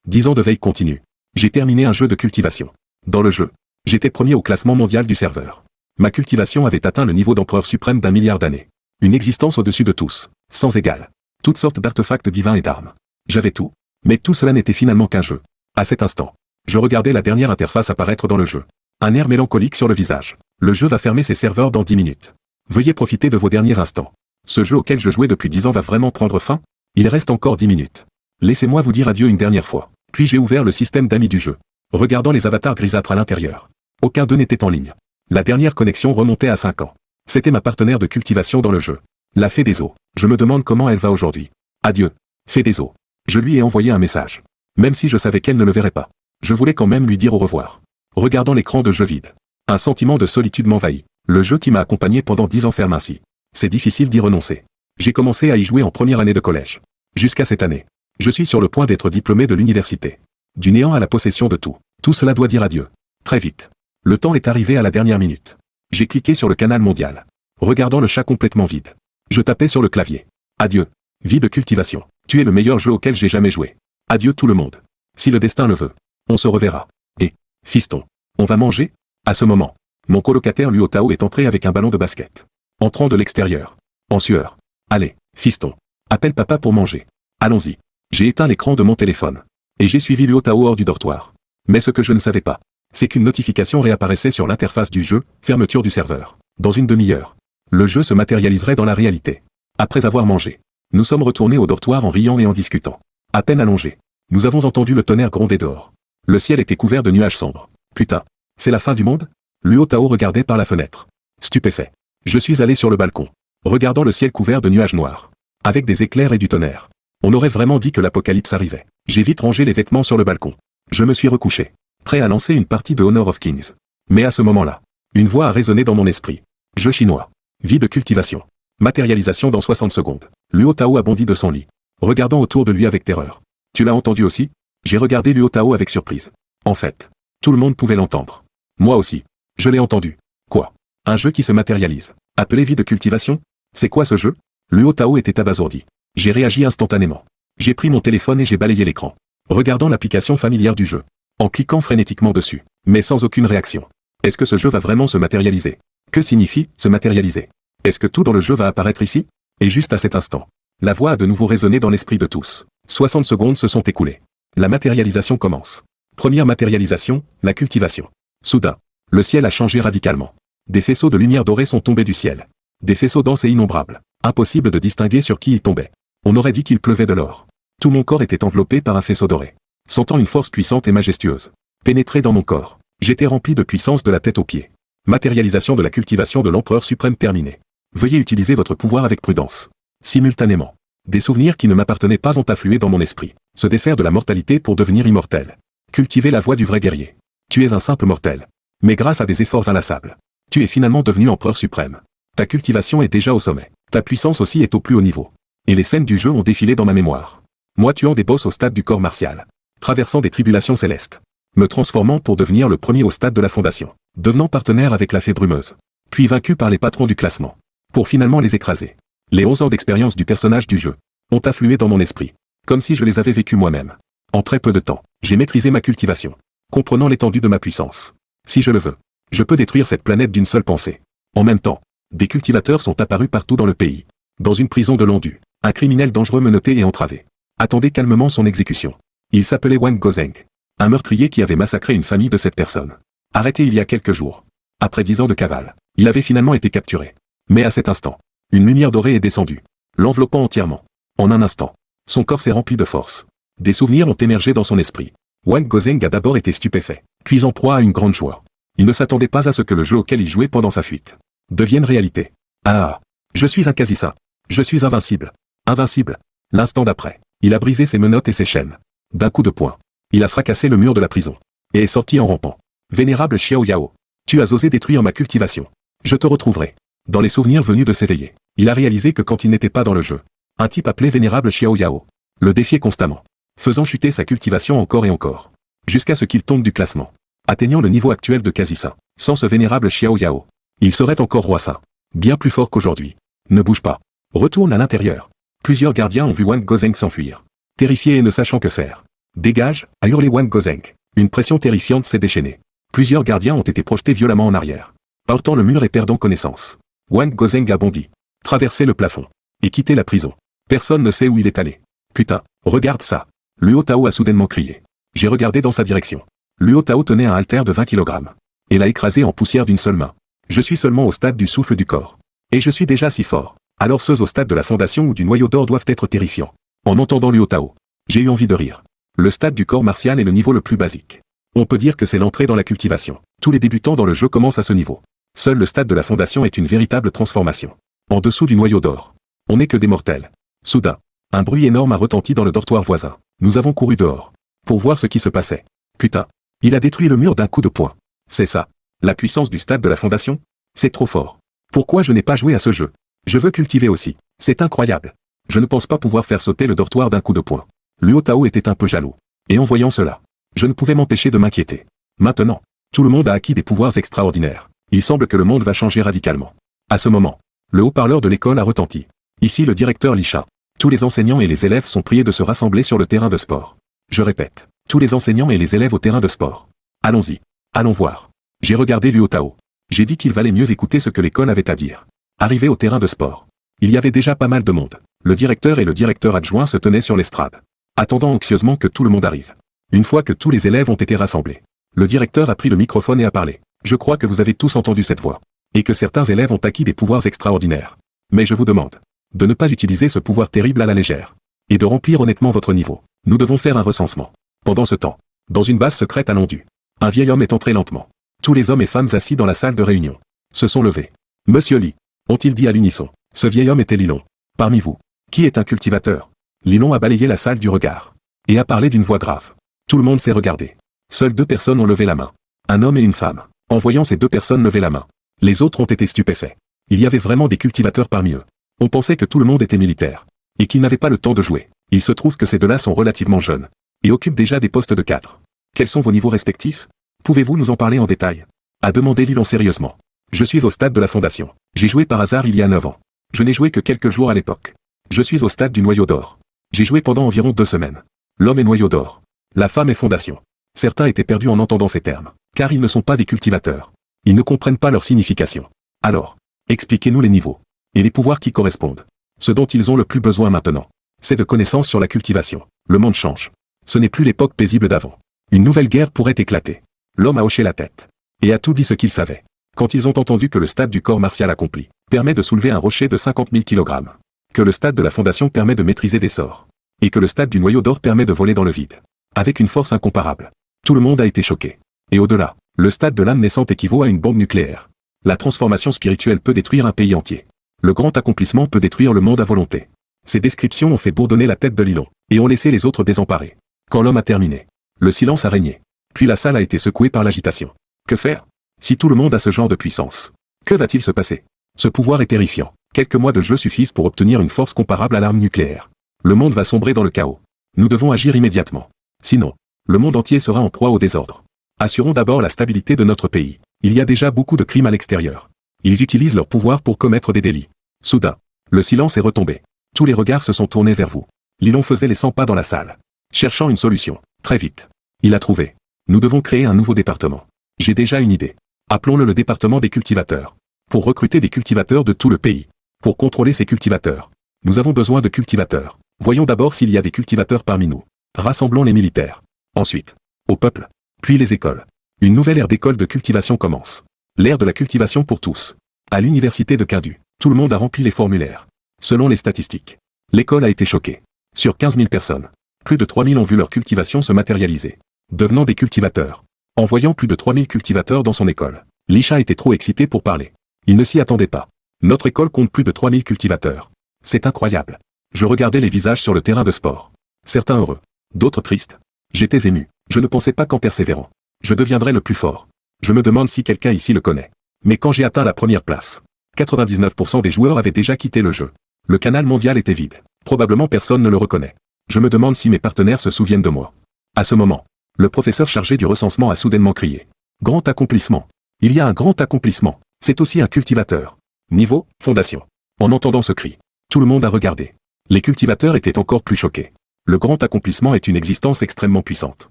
10 ans de veille continue. J'ai terminé un jeu de cultivation. Dans le jeu, j'étais premier au classement mondial du serveur. Ma cultivation avait atteint le niveau d'empereur suprême d'1 milliard d'années. Une existence au-dessus de tous, sans égal. Toutes sortes d'artefacts divins et d'armes. J'avais tout, mais tout cela n'était finalement qu'un jeu. À cet instant, je regardais la dernière interface apparaître dans le jeu. Un air mélancolique sur le visage. Le jeu va fermer ses serveurs dans 10 minutes. Veuillez profiter de vos derniers instants. Ce jeu auquel je jouais depuis 10 ans va vraiment prendre fin? Il reste encore 10 minutes. Laissez-moi vous dire adieu une dernière fois. Puis j'ai ouvert le système d'amis du jeu. Regardant les avatars grisâtres à l'intérieur. Aucun d'eux n'était en ligne. La dernière connexion remontait à 5 ans. C'était ma partenaire de cultivation dans le jeu. La fée des eaux. Je me demande comment elle va aujourd'hui. Adieu, fée des eaux. Je lui ai envoyé un message. Même si je savais qu'elle ne le verrait pas. Je voulais quand même lui dire au revoir. Regardant l'écran de jeu vide. Un sentiment de solitude m'envahit. Le jeu qui m'a accompagné pendant 10 ans ferme ainsi. C'est difficile d'y renoncer. J'ai commencé à y jouer en première année de collège. Jusqu'à cette année. Je suis sur le point d'être diplômé de l'université. Du néant à la possession de tout. Tout cela doit dire adieu. Très vite. Le temps est arrivé à la dernière minute. J'ai cliqué sur le canal mondial. Regardant le chat complètement vide. Je tapais sur le clavier. Adieu. Vie de cultivation. Tu es le meilleur jeu auquel j'ai jamais joué. Adieu tout le monde. Si le destin le veut. On se reverra. Et, fiston, on va manger? À ce moment, mon colocataire Luo Tao est entré avec un ballon de basket. Entrant de l'extérieur. En sueur. Allez, fiston. Appelle papa pour manger. Allons-y. J'ai éteint l'écran de mon téléphone. Et j'ai suivi Luo Tao hors du dortoir. Mais ce que je ne savais pas, c'est qu'une notification réapparaissait sur l'interface du jeu, fermeture du serveur. Dans une demi-heure. Le jeu se matérialiserait dans la réalité. Après avoir mangé, nous sommes retournés au dortoir en riant et en discutant. À peine allongés, nous avons entendu le tonnerre gronder dehors. Le ciel était couvert de nuages sombres. Putain, c'est la fin du monde? Luo Tao regardait par la fenêtre. Stupéfait. Je suis allé sur le balcon, regardant le ciel couvert de nuages noirs, avec des éclairs et du tonnerre. On aurait vraiment dit que l'apocalypse arrivait. J'ai vite rangé les vêtements sur le balcon. Je me suis recouché, prêt à lancer une partie de Honor of Kings. Mais à ce moment-là, une voix a résonné dans mon esprit. Jeu chinois. Vie de cultivation. Matérialisation dans 60 secondes. Luo Tao a bondi de son lit, regardant autour de lui avec terreur. Tu l'as entendu aussi? J'ai regardé Luo Tao avec surprise. En fait, tout le monde pouvait l'entendre. Moi aussi. Je l'ai entendu. Quoi? Un jeu qui se matérialise. Appelé vie de cultivation? C'est quoi ce jeu? Luo Tao était abasourdi. J'ai réagi instantanément. J'ai pris mon téléphone et j'ai balayé l'écran. Regardant l'application familière du jeu. En cliquant frénétiquement dessus. Mais sans aucune réaction. Est-ce que ce jeu va vraiment se matérialiser? Que signifie se matérialiser? Est-ce que tout dans le jeu va apparaître ici? Et juste à cet instant, la voix a de nouveau résonné dans l'esprit de tous. 60 secondes se sont écoulées. La matérialisation commence. Première matérialisation, la cultivation. Soudain, le ciel a changé radicalement. Des faisceaux de lumière dorée sont tombés du ciel. Des faisceaux denses et innombrables. Impossible de distinguer sur qui ils tombaient. On aurait dit qu'il pleuvait de l'or. Tout mon corps était enveloppé par un faisceau doré. Sentant une force puissante et majestueuse pénétrer dans mon corps, j'étais rempli de puissance de la tête aux pieds. Matérialisation de la cultivation de l'empereur suprême terminée. Veuillez utiliser votre pouvoir avec prudence. Simultanément, des souvenirs qui ne m'appartenaient pas ont afflué dans mon esprit. Se défaire de la mortalité pour devenir immortel. Cultiver la voie du vrai guerrier. Tu es un simple mortel. Mais grâce à des efforts inlassables, tu es finalement devenu empereur suprême. Ta cultivation est déjà au sommet. Ta puissance aussi est au plus haut niveau. Et les scènes du jeu ont défilé dans ma mémoire. Moi tuant des boss au stade du corps martial. Traversant des tribulations célestes. Me transformant pour devenir le premier au stade de la fondation. Devenant partenaire avec la fée brumeuse. Puis vaincu par les patrons du classement. Pour finalement les écraser. Les 11 ans d'expérience du personnage du jeu ont afflué dans mon esprit. Comme si je les avais vécus moi-même. En très peu de temps, j'ai maîtrisé ma cultivation. Comprenant l'étendue de ma puissance. Si je le veux, je peux détruire cette planète d'une seule pensée. En même temps, des cultivateurs sont apparus partout dans le pays. Dans une prison de Londu, un criminel dangereux menotté et entravé attendait calmement son exécution. Il s'appelait Wang Gozeng. Un meurtrier qui avait massacré une famille de 7 personnes. Arrêté il y a quelques jours. Après 10 ans de cavale, il avait finalement été capturé. Mais à cet instant, une lumière dorée est descendue, l'enveloppant entièrement. En un instant, son corps s'est rempli de force. Des souvenirs ont émergé dans son esprit. Wang Gozeng a d'abord été stupéfait, puis en proie à une grande joie. Il ne s'attendait pas à ce que le jeu auquel il jouait pendant sa fuite devienne réalité. Ah, je suis un quasi-saint. Je suis invincible. Invincible. L'instant d'après, il a brisé ses menottes et ses chaînes. D'un coup de poing, il a fracassé le mur de la prison. Et est sorti en rampant. Vénérable Xiao Yao, tu as osé détruire ma cultivation. Je te retrouverai. Dans les souvenirs venus de s'éveiller, il a réalisé que quand il n'était pas dans le jeu, un type appelé Vénérable Xiao Yao le défiait constamment, faisant chuter sa cultivation encore et encore, jusqu'à ce qu'il tombe du classement, atteignant le niveau actuel de quasi-saint. Sans ce Vénérable Xiao Yao, il serait encore roi saint, bien plus fort qu'aujourd'hui. Ne bouge pas. Retourne à l'intérieur. Plusieurs gardiens ont vu Wang Gozeng s'enfuir. Terrifiés et ne sachant que faire, Dégage, a hurlé Wang Gozeng. Une pression terrifiante s'est déchaînée. Plusieurs gardiens ont été projetés violemment en arrière, heurtant le mur et perdant connaissance. Wang Gozeng a bondi, traversé le plafond, et quitté la prison. Personne ne sait où il est allé. Putain, regarde ça. Luo Tao a soudainement crié. J'ai regardé dans sa direction. Luo Tao tenait un haltère de 20 kg. Et l'a écrasé en poussière d'une seule main. Je suis seulement au stade du souffle du corps. Et je suis déjà si fort. Alors ceux au stade de la fondation ou du noyau d'or doivent être terrifiants. En entendant Luo Tao, j'ai eu envie de rire. Le stade du corps martial est le niveau le plus basique. On peut dire que c'est l'entrée dans la cultivation. Tous les débutants dans le jeu commencent à ce niveau. Seul le stade de la fondation est une véritable transformation. En dessous du noyau d'or, on n'est que des mortels. Soudain, un bruit énorme a retenti dans le dortoir voisin. Nous avons couru dehors pour voir ce qui se passait. Putain, il a détruit le mur d'un coup de poing. C'est ça, la puissance du stade de la fondation? C'est trop fort. Pourquoi je n'ai pas joué à ce jeu? Je veux cultiver aussi. C'est incroyable. Je ne pense pas pouvoir faire sauter le dortoir d'un coup de poing. Luo Tao était un peu jaloux. Et en voyant cela, je ne pouvais m'empêcher de m'inquiéter. Maintenant, tout le monde a acquis des pouvoirs extraordinaires. Il semble que le monde va changer radicalement. À ce moment, le haut-parleur de l'école a retenti. Ici le directeur Lisha. Tous les enseignants et les élèves sont priés de se rassembler sur le terrain de sport. Je répète, tous les enseignants et les élèves au terrain de sport. Allons-y. Allons voir. J'ai regardé Luo Tao. J'ai dit qu'il valait mieux écouter ce que l'école avait à dire. Arrivé au terrain de sport, il y avait déjà pas mal de monde. Le directeur et le directeur adjoint se tenaient sur l'estrade, attendant anxieusement que tout le monde arrive. Une fois que tous les élèves ont été rassemblés, le directeur a pris le microphone et a parlé. Je crois que vous avez tous entendu cette voix, et que certains élèves ont acquis des pouvoirs extraordinaires. Mais je vous demande de ne pas utiliser ce pouvoir terrible à la légère, et de remplir honnêtement votre niveau. Nous devons faire un recensement. Pendant ce temps, dans une base secrète à Londu, un vieil homme est entré lentement. Tous les hommes et femmes assis dans la salle de réunion se sont levés. Monsieur Li, ont-ils dit à l'unisson. Ce vieil homme était Lilon. Parmi vous, qui est un cultivateur? Lilon a balayé la salle du regard, et a parlé d'une voix grave. Tout le monde s'est regardé. Seules 2 personnes ont levé la main. Un homme et une femme. En voyant ces 2 personnes lever la main, les autres ont été stupéfaits. Il y avait vraiment des cultivateurs parmi eux. On pensait que tout le monde était militaire, et qu'ils n'avaient pas le temps de jouer. Il se trouve que ces 2-là sont relativement jeunes, et occupent déjà des postes de cadre. Quels sont vos niveaux respectifs? Pouvez-vous nous en parler en détail? A demandé Lilon sérieusement. Je suis au stade de la fondation. J'ai joué par hasard il y a 9 ans. Je n'ai joué que quelques jours à l'époque. Je suis au stade du noyau d'or. J'ai joué pendant environ 2 semaines. L'homme est noyau d'or. La femme est fondation. Certains étaient perdus en entendant ces termes, car ils ne sont pas des cultivateurs. Ils ne comprennent pas leur signification. Alors, expliquez-nous les niveaux, et les pouvoirs qui correspondent. Ce dont ils ont le plus besoin maintenant, c'est de connaissances sur la cultivation. Le monde change. Ce n'est plus l'époque paisible d'avant. Une nouvelle guerre pourrait éclater. L'homme a hoché la tête, et a tout dit ce qu'il savait. Quand ils ont entendu que le stade du corps martial accompli permet de soulever un rocher de 50 000 kg, que le stade de la fondation permet de maîtriser des sorts, et que le stade du noyau d'or permet de voler dans le vide, avec une force incomparable. Tout le monde a été choqué. Et au-delà, le stade de l'âme naissante équivaut à une bombe nucléaire. La transformation spirituelle peut détruire un pays entier. Le grand accomplissement peut détruire le monde à volonté. Ces descriptions ont fait bourdonner la tête de Lilon, et ont laissé les autres désemparés. Quand l'homme a terminé, le silence a régné. Puis la salle a été secouée par l'agitation. Que faire? Si tout le monde a ce genre de puissance, que va-t-il se passer? Ce pouvoir est terrifiant. Quelques mois de jeu suffisent pour obtenir une force comparable à l'arme nucléaire. Le monde va sombrer dans le chaos. Nous devons agir immédiatement. Sinon, le monde entier sera en proie au désordre. Assurons d'abord la stabilité de notre pays. Il y a déjà beaucoup de crimes à l'extérieur. Ils utilisent leur pouvoir pour commettre des délits. Soudain, le silence est retombé. Tous les regards se sont tournés vers vous. Lilon faisait les 100 pas dans la salle, cherchant une solution. Très vite, il a trouvé. Nous devons créer un nouveau département. J'ai déjà une idée. Appelons-le le département des cultivateurs. Pour recruter des cultivateurs de tout le pays. Pour contrôler ces cultivateurs, nous avons besoin de cultivateurs. Voyons d'abord s'il y a des cultivateurs parmi nous. Rassemblons les militaires. Ensuite, au peuple. Puis les écoles. Une nouvelle ère d'école de cultivation commence. L'ère de la cultivation pour tous. À l'université de Kindu, tout le monde a rempli les formulaires. Selon les statistiques, l'école a été choquée. Sur 15 000 personnes, plus de 3 000 ont vu leur cultivation se matérialiser, devenant des cultivateurs. En voyant plus de 3 000 cultivateurs dans son école, Lisha était trop excité pour parler. Il ne s'y attendait pas. Notre école compte plus de 3 000 cultivateurs. C'est incroyable. Je regardais les visages sur le terrain de sport. Certains heureux, d'autres tristes. J'étais ému. Je ne pensais pas qu'en persévérant, je deviendrais le plus fort. Je me demande si quelqu'un ici le connaît. Mais quand j'ai atteint la première place, 99% des joueurs avaient déjà quitté le jeu. Le canal mondial était vide. Probablement personne ne le reconnaît. Je me demande si mes partenaires se souviennent de moi. À ce moment, le professeur chargé du recensement a soudainement crié. Grand accomplissement. Il y a un grand accomplissement. C'est aussi un cultivateur. Niveau, fondation. En entendant ce cri, tout le monde a regardé. Les cultivateurs étaient encore plus choqués. Le grand accomplissement est une existence extrêmement puissante.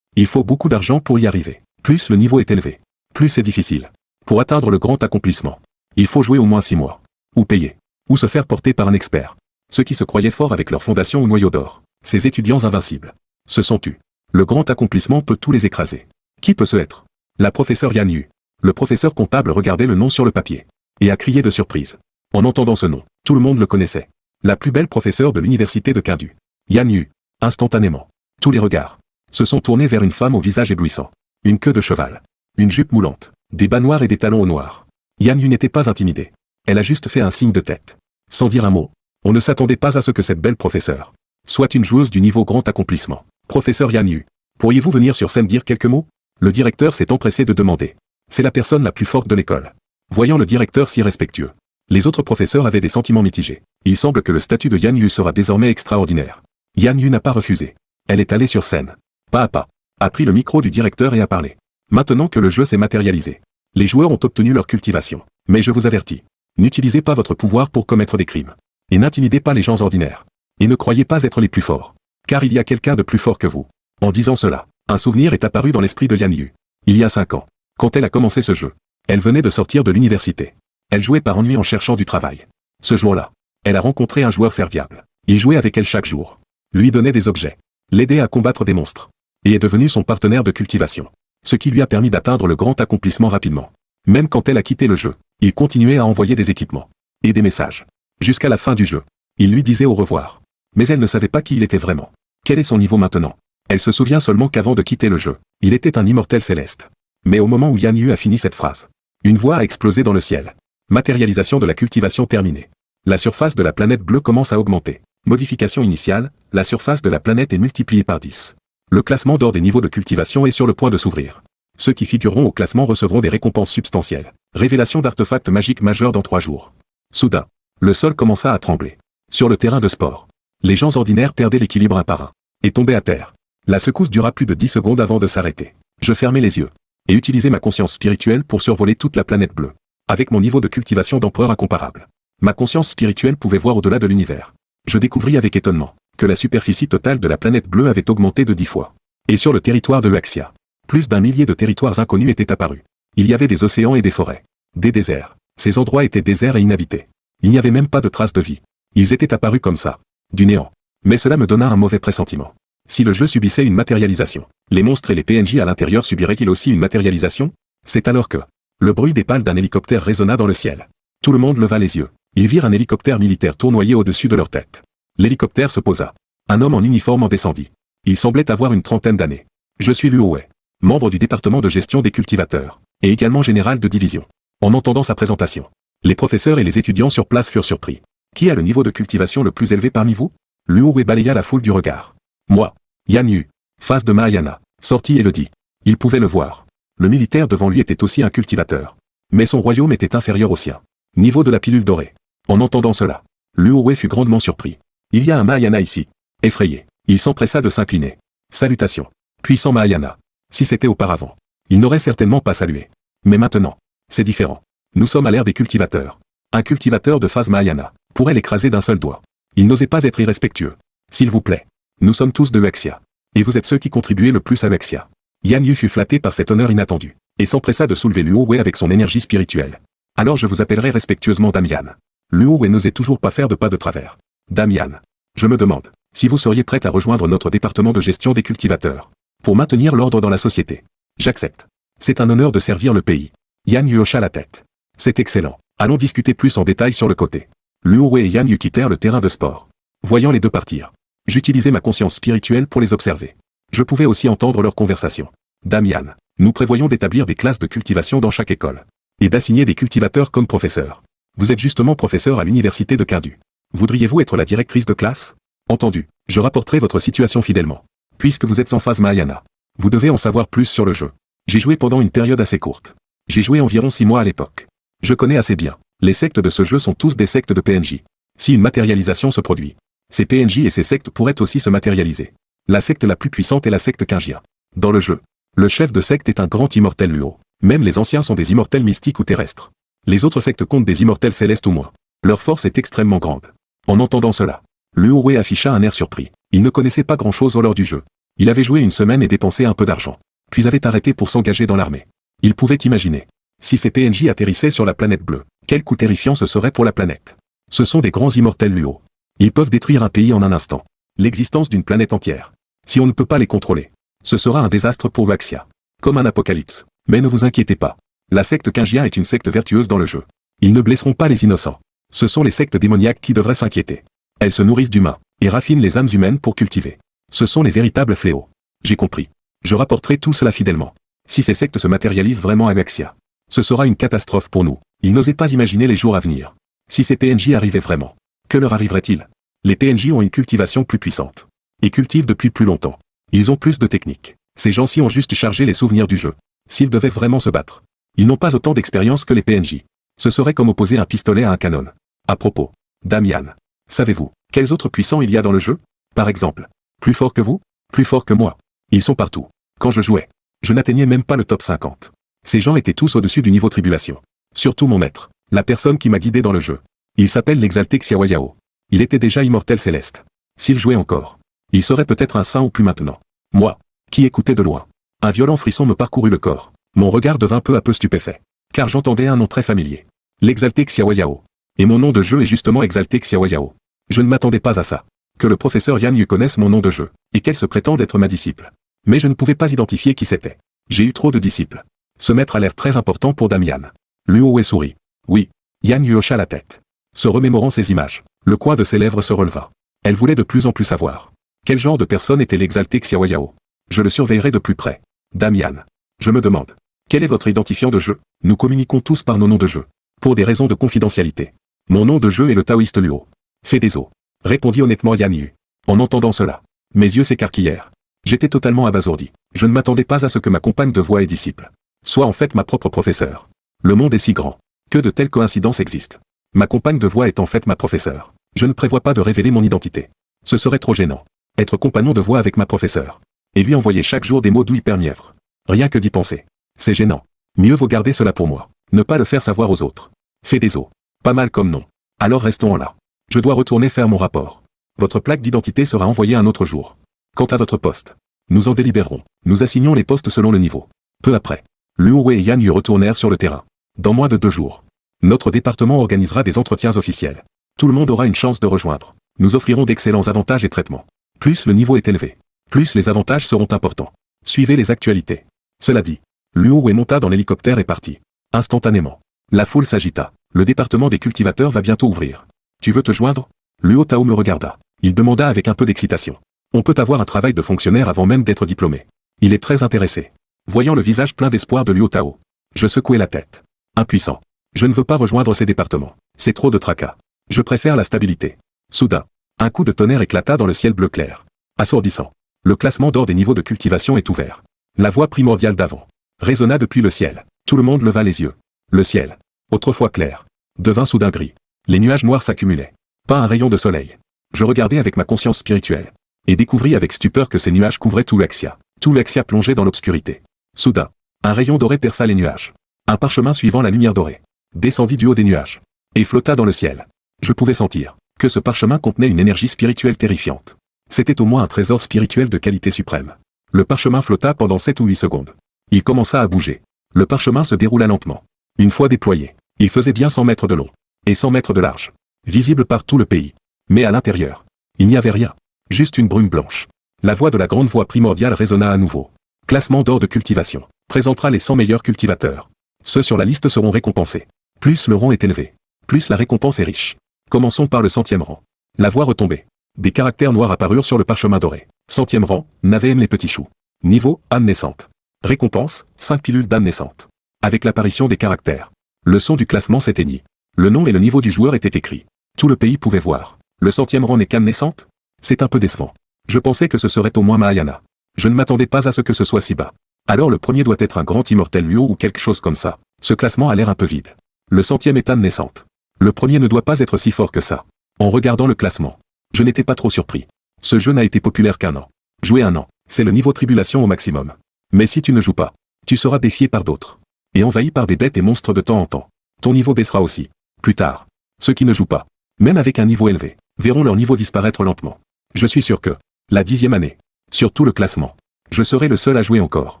Il faut beaucoup d'argent pour y arriver. Plus le niveau est élevé, plus c'est difficile. Pour atteindre le grand accomplissement, il faut jouer au moins 6 mois. Ou payer. Ou se faire porter par un expert. Ceux qui se croyaient forts avec leur fondation au noyau d'or. Ces étudiants invincibles. Se sont tus. Le grand accomplissement peut tous les écraser. Qui peut ce être? La professeure Yan Yu. Le professeur comptable regardait le nom sur le papier. Et a crié de surprise. En entendant ce nom, tout le monde le connaissait. La plus belle professeure de l'université de Chengdu. Yan Yu. Instantanément. Tous les regards se sont tournés vers une femme au visage éblouissant. Une queue de cheval. Une jupe moulante. Des bas noirs et des talons au noir. Yan Yu n'était pas intimidée. Elle a juste fait un signe de tête. Sans dire un mot. On ne s'attendait pas à ce que cette belle professeure soit une joueuse du niveau grand accomplissement. Professeur Yan Yu, pourriez-vous venir sur scène dire quelques mots? Le directeur s'est empressé de demander. C'est la personne la plus forte de l'école. Voyant le directeur si respectueux, les autres professeurs avaient des sentiments mitigés. Il semble que le statut de Yan Yu sera désormais extraordinaire. Yan Yu n'a pas refusé. Elle est allée sur scène. Pas à pas. A pris le micro du directeur et a parlé. Maintenant que le jeu s'est matérialisé, les joueurs ont obtenu leur cultivation. Mais je vous avertis. N'utilisez pas votre pouvoir pour commettre des crimes. Et n'intimidez pas les gens ordinaires. Et ne croyez pas être les plus forts. Car il y a quelqu'un de plus fort que vous. En disant cela, un souvenir est apparu dans l'esprit de Yan Yu. Il y a 5 ans, quand elle a commencé ce jeu, elle venait de sortir de l'université. Elle jouait par ennui en cherchant du travail. Ce jour-là, elle a rencontré un joueur serviable. Il jouait avec elle chaque jour. Lui donnait des objets. L'aidait à combattre des monstres. Et est devenu son partenaire de cultivation. Ce qui lui a permis d'atteindre le grand accomplissement rapidement. Même quand elle a quitté le jeu, il continuait à envoyer des équipements. Et des messages. Jusqu'à la fin du jeu. Il lui disait au revoir. Mais elle ne savait pas qui il était vraiment. Quel est son niveau maintenant? Elle se souvient seulement qu'avant de quitter le jeu, il était un immortel céleste. Mais au moment où Yan Yu a fini cette phrase, une voix a explosé dans le ciel. Matérialisation de la cultivation terminée. La surface de la planète bleue commence à augmenter. Modification initiale, la surface de la planète est multipliée par 10. Le classement d'or des niveaux de cultivation est sur le point de s'ouvrir. Ceux qui figureront au classement recevront des récompenses substantielles. Révélation d'artefacts magiques majeurs dans 3 jours. Soudain, le sol commença à trembler. Sur le terrain de sport, les gens ordinaires perdaient l'équilibre un par un. Et tombaient à terre. La secousse dura plus de 10 secondes avant de s'arrêter. Je fermai les yeux. Et utilisai ma conscience spirituelle pour survoler toute la planète bleue. Avec mon niveau de cultivation d'empereur incomparable. Ma conscience spirituelle pouvait voir au-delà de l'univers. Je découvris avec étonnement que la superficie totale de la planète bleue avait augmenté de 10 fois. Et sur le territoire de Huaxia, plus d'un millier de territoires inconnus étaient apparus. Il y avait des océans et des forêts. Des déserts. Ces endroits étaient déserts et inhabités. Il n'y avait même pas de traces de vie. Ils étaient apparus comme ça. Du néant. Mais cela me donna un mauvais pressentiment. Si le jeu subissait une matérialisation, les monstres et les PNJ à l'intérieur subiraient-ils aussi une matérialisation? C'est alors que le bruit des pales d'un hélicoptère résonna dans le ciel. Tout le monde leva les yeux. Ils virent un hélicoptère militaire tournoyer au-dessus de leur tête. L'hélicoptère se posa. Un homme en uniforme en descendit. Il semblait avoir une trentaine d'années. Je suis Luo Wei, membre du département de gestion des cultivateurs, et également général de division. En entendant sa présentation, les professeurs et les étudiants sur place furent surpris. Qui a le niveau de cultivation le plus élevé parmi vous? Luo Wei balaya la foule du regard. Moi, Yan Yu, face de Mahayana, sortit et le dit. Il pouvait le voir. Le militaire devant lui était aussi un cultivateur. Mais son royaume était inférieur au sien. Niveau de la pilule dorée. En entendant cela, Luo Wei fut grandement surpris. Il y a un Mahayana ici. Effrayé, il s'empressa de s'incliner. Salutations. Puissant Mahayana. Si c'était auparavant, il n'aurait certainement pas salué. Mais maintenant, c'est différent. Nous sommes à l'ère des cultivateurs. Un cultivateur de phase Mahayana pourrait l'écraser d'un seul doigt. Il n'osait pas être irrespectueux. S'il vous plaît. Nous sommes tous de Huaxia. Et vous êtes ceux qui contribuez le plus à Huaxia. Yan Yu fut flatté par cet honneur inattendu, et s'empressa de soulever Luo Wei avec son énergie spirituelle. Alors je vous appellerai respectueusement Damian. Luo Wei n'osait toujours pas faire de pas de travers. Damian. Je me demande si vous seriez prête à rejoindre notre département de gestion des cultivateurs. Pour maintenir l'ordre dans la société. J'accepte. C'est un honneur de servir le pays. Yan Yu hocha la tête. C'est excellent. Allons discuter plus en détail sur le côté. Luo Wei et Yan Yu quittèrent le terrain de sport. Voyant les deux partir, j'utilisais ma conscience spirituelle pour les observer. Je pouvais aussi entendre leur conversation. Damian, nous prévoyons d'établir des classes de cultivation dans chaque école. Et d'assigner des cultivateurs comme professeurs. Vous êtes justement professeur à l'université de Chengdu. Voudriez-vous être la directrice de classe? Entendu, je rapporterai votre situation fidèlement. Puisque vous êtes en phase Mahayana, vous devez en savoir plus sur le jeu. J'ai joué pendant une période assez courte. J'ai joué environ 6 mois à l'époque. Je connais assez bien. Les sectes de ce jeu sont tous des sectes de PNJ. Si une matérialisation se produit, ces PNJ et ces sectes pourraient aussi se matérialiser. La secte la plus puissante est la secte Qingjian. Dans le jeu, le chef de secte est un grand immortel Luo. Même les anciens sont des immortels mystiques ou terrestres. Les autres sectes comptent des immortels célestes ou moins. Leur force est extrêmement grande. En entendant cela, Luo Wei afficha un air surpris. Il ne connaissait pas grand-chose au lore du jeu. Il avait joué une semaine et dépensé un peu d'argent. Puis avait arrêté pour s'engager dans l'armée. Il pouvait imaginer. Si ces PNJ atterrissaient sur la planète bleue, quel coup terrifiant ce serait pour la planète. Ce sont des grands immortels Luo. Ils peuvent détruire un pays en un instant. L'existence d'une planète entière. Si on ne peut pas les contrôler, ce sera un désastre pour Waxia. Comme un apocalypse. Mais ne vous inquiétez pas. La secte Kingia est une secte vertueuse dans le jeu. Ils ne blesseront pas les innocents. Ce sont les sectes démoniaques qui devraient s'inquiéter. Elles se nourrissent d'humains, et raffinent les âmes humaines pour cultiver. Ce sont les véritables fléaux. J'ai compris. Je rapporterai tout cela fidèlement. Si ces sectes se matérialisent vraiment à Waxia, ce sera une catastrophe pour nous. Ils n'osaient pas imaginer les jours à venir. Si ces PNJ arrivaient vraiment, que leur arriverait-il? Les PNJ ont une cultivation plus puissante. Et cultivent depuis plus longtemps. Ils ont plus de techniques. Ces gens-ci ont juste chargé les souvenirs du jeu. S'ils devaient vraiment se battre, ils n'ont pas autant d'expérience que les PNJ. Ce serait comme opposer un pistolet à un canon. À propos, Damian, savez-vous, quels autres puissants il y a dans le jeu? Par exemple, plus fort que vous? Plus fort que moi? Ils sont partout. Quand je jouais, je n'atteignais même pas le top 50. Ces gens étaient tous au-dessus du niveau tribulation. Surtout mon maître, la personne qui m'a guidé dans le jeu. Il s'appelle l'exalté Xiaoyao. Il était déjà immortel céleste. S'il jouait encore, il serait peut-être un saint ou plus maintenant. Moi, qui écoutais de loin, un violent frisson me parcourut le corps. Mon regard devint peu à peu stupéfait. Car j'entendais un nom très familier. L'exalté Xiaoyao. Et mon nom de jeu est justement exalté Xiaoyao. Je ne m'attendais pas à ça. Que le professeur Yan Yu connaisse mon nom de jeu, et qu'elle se prétende être ma disciple. Mais je ne pouvais pas identifier qui c'était. J'ai eu trop de disciples. Ce maître a l'air très important pour Damian. Luo sourit. Oui. Yan Yu hocha la tête. Se remémorant ces images, le coin de ses lèvres se releva. Elle voulait de plus en plus savoir. Quel genre de personne était l'exalté Xiaoyao? Je le surveillerai de plus près. Damian. Je me demande. Quel est votre identifiant de jeu? Nous communiquons tous par nos noms de jeu. Pour des raisons de confidentialité. Mon nom de jeu est le taoïste Luo. Fais des os. Répondit honnêtement Yan Yu. En entendant cela, mes yeux s'écarquillèrent. J'étais totalement abasourdi. Je ne m'attendais pas à ce que ma compagne de voix et disciple soit en fait ma propre professeure. Le monde est si grand. Que de telles coïncidences existent. Ma compagne de voix est en fait ma professeure. Je ne prévois pas de révéler mon identité. Ce serait trop gênant. Être compagnon de voix avec ma professeure. Et lui envoyer chaque jour des mots doux hyper mièvres. Rien que d'y penser. C'est gênant. Mieux vaut garder cela pour moi. Ne pas le faire savoir aux autres. Fais des os. Pas mal comme nom. Alors restons là. Je dois retourner faire mon rapport. Votre plaque d'identité sera envoyée un autre jour. Quant à votre poste, nous en délibérerons. Nous assignons les postes selon le niveau. Peu après, Luo et Yan Yu retournèrent sur le terrain. Dans moins de 2 jours, notre département organisera des entretiens officiels. Tout le monde aura une chance de rejoindre. Nous offrirons d'excellents avantages et traitements. Plus le niveau est élevé, plus les avantages seront importants. Suivez les actualités. Cela dit, Luo monta dans l'hélicoptère et partit. Instantanément, la foule s'agita. Le département des cultivateurs va bientôt ouvrir. Tu veux te joindre? Luo Tao me regarda. Il demanda avec un peu d'excitation. On peut avoir un travail de fonctionnaire avant même d'être diplômé. Il est très intéressé. Voyant le visage plein d'espoir de Luo Tao, je secouai la tête. Impuissant. Je ne veux pas rejoindre ces départements. C'est trop de tracas. Je préfère la stabilité. Soudain, un coup de tonnerre éclata dans le ciel bleu clair. Assourdissant. Le classement d'or des niveaux de cultivation est ouvert. La voix primordiale d'avant résonna depuis le ciel. Tout le monde leva les yeux. Le ciel, autrefois clair, devint soudain gris. Les nuages noirs s'accumulaient. Pas un rayon de soleil. Je regardai avec ma conscience spirituelle. Et découvris avec stupeur que ces nuages couvraient tout l'Axia. Tout l'Axia plongeait dans l'obscurité. Soudain, un rayon doré perça les nuages. Un parchemin suivant la lumière dorée descendit du haut des nuages et flotta dans le ciel. Je pouvais sentir que ce parchemin contenait une énergie spirituelle terrifiante. C'était au moins un trésor spirituel de qualité suprême. Le parchemin flotta pendant 7 ou 8 secondes. Il commença à bouger. Le parchemin se déroula lentement. Une fois déployé, il faisait bien 100 mètres de long et 100 mètres de large, visible par tout le pays. Mais à l'intérieur, il n'y avait rien. Juste une brume blanche. La voix de la grande voix primordiale résonna à nouveau. Classement d'or de cultivation. Présentera les 100 meilleurs cultivateurs. Ceux sur la liste seront récompensés. Plus le rang est élevé, plus la récompense est riche. Commençons par le 100e rang. La voix retombait. Des caractères noirs apparurent sur le parchemin doré. 100e rang, Navem les petits choux. Niveau, âme naissante. Récompense, 5 pilules d'âme naissante. Avec l'apparition des caractères, le son du classement s'éteignit. Le nom et le niveau du joueur étaient écrits. Tout le pays pouvait voir. Le 100e rang n'est qu'âme naissante? C'est un peu décevant. Je pensais que ce serait au moins Mahayana. Je ne m'attendais pas à ce que ce soit si bas. Alors le premier doit être un grand immortel Luo ou quelque chose comme ça. Ce classement a l'air un peu vide. Le 100e est âme naissante. Le premier ne doit pas être si fort que ça. En regardant le classement, je n'étais pas trop surpris. Ce jeu n'a été populaire qu'un an. Jouer un an, c'est le niveau tribulation au maximum. Mais si tu ne joues pas, tu seras défié par d'autres. Et envahi par des bêtes et monstres de temps en temps. Ton niveau baissera aussi. Plus tard. Ceux qui ne jouent pas, même avec un niveau élevé, verront leur niveau disparaître lentement. Je suis sûr que La 10e année. Sur tout le classement. Je serai le seul à jouer encore.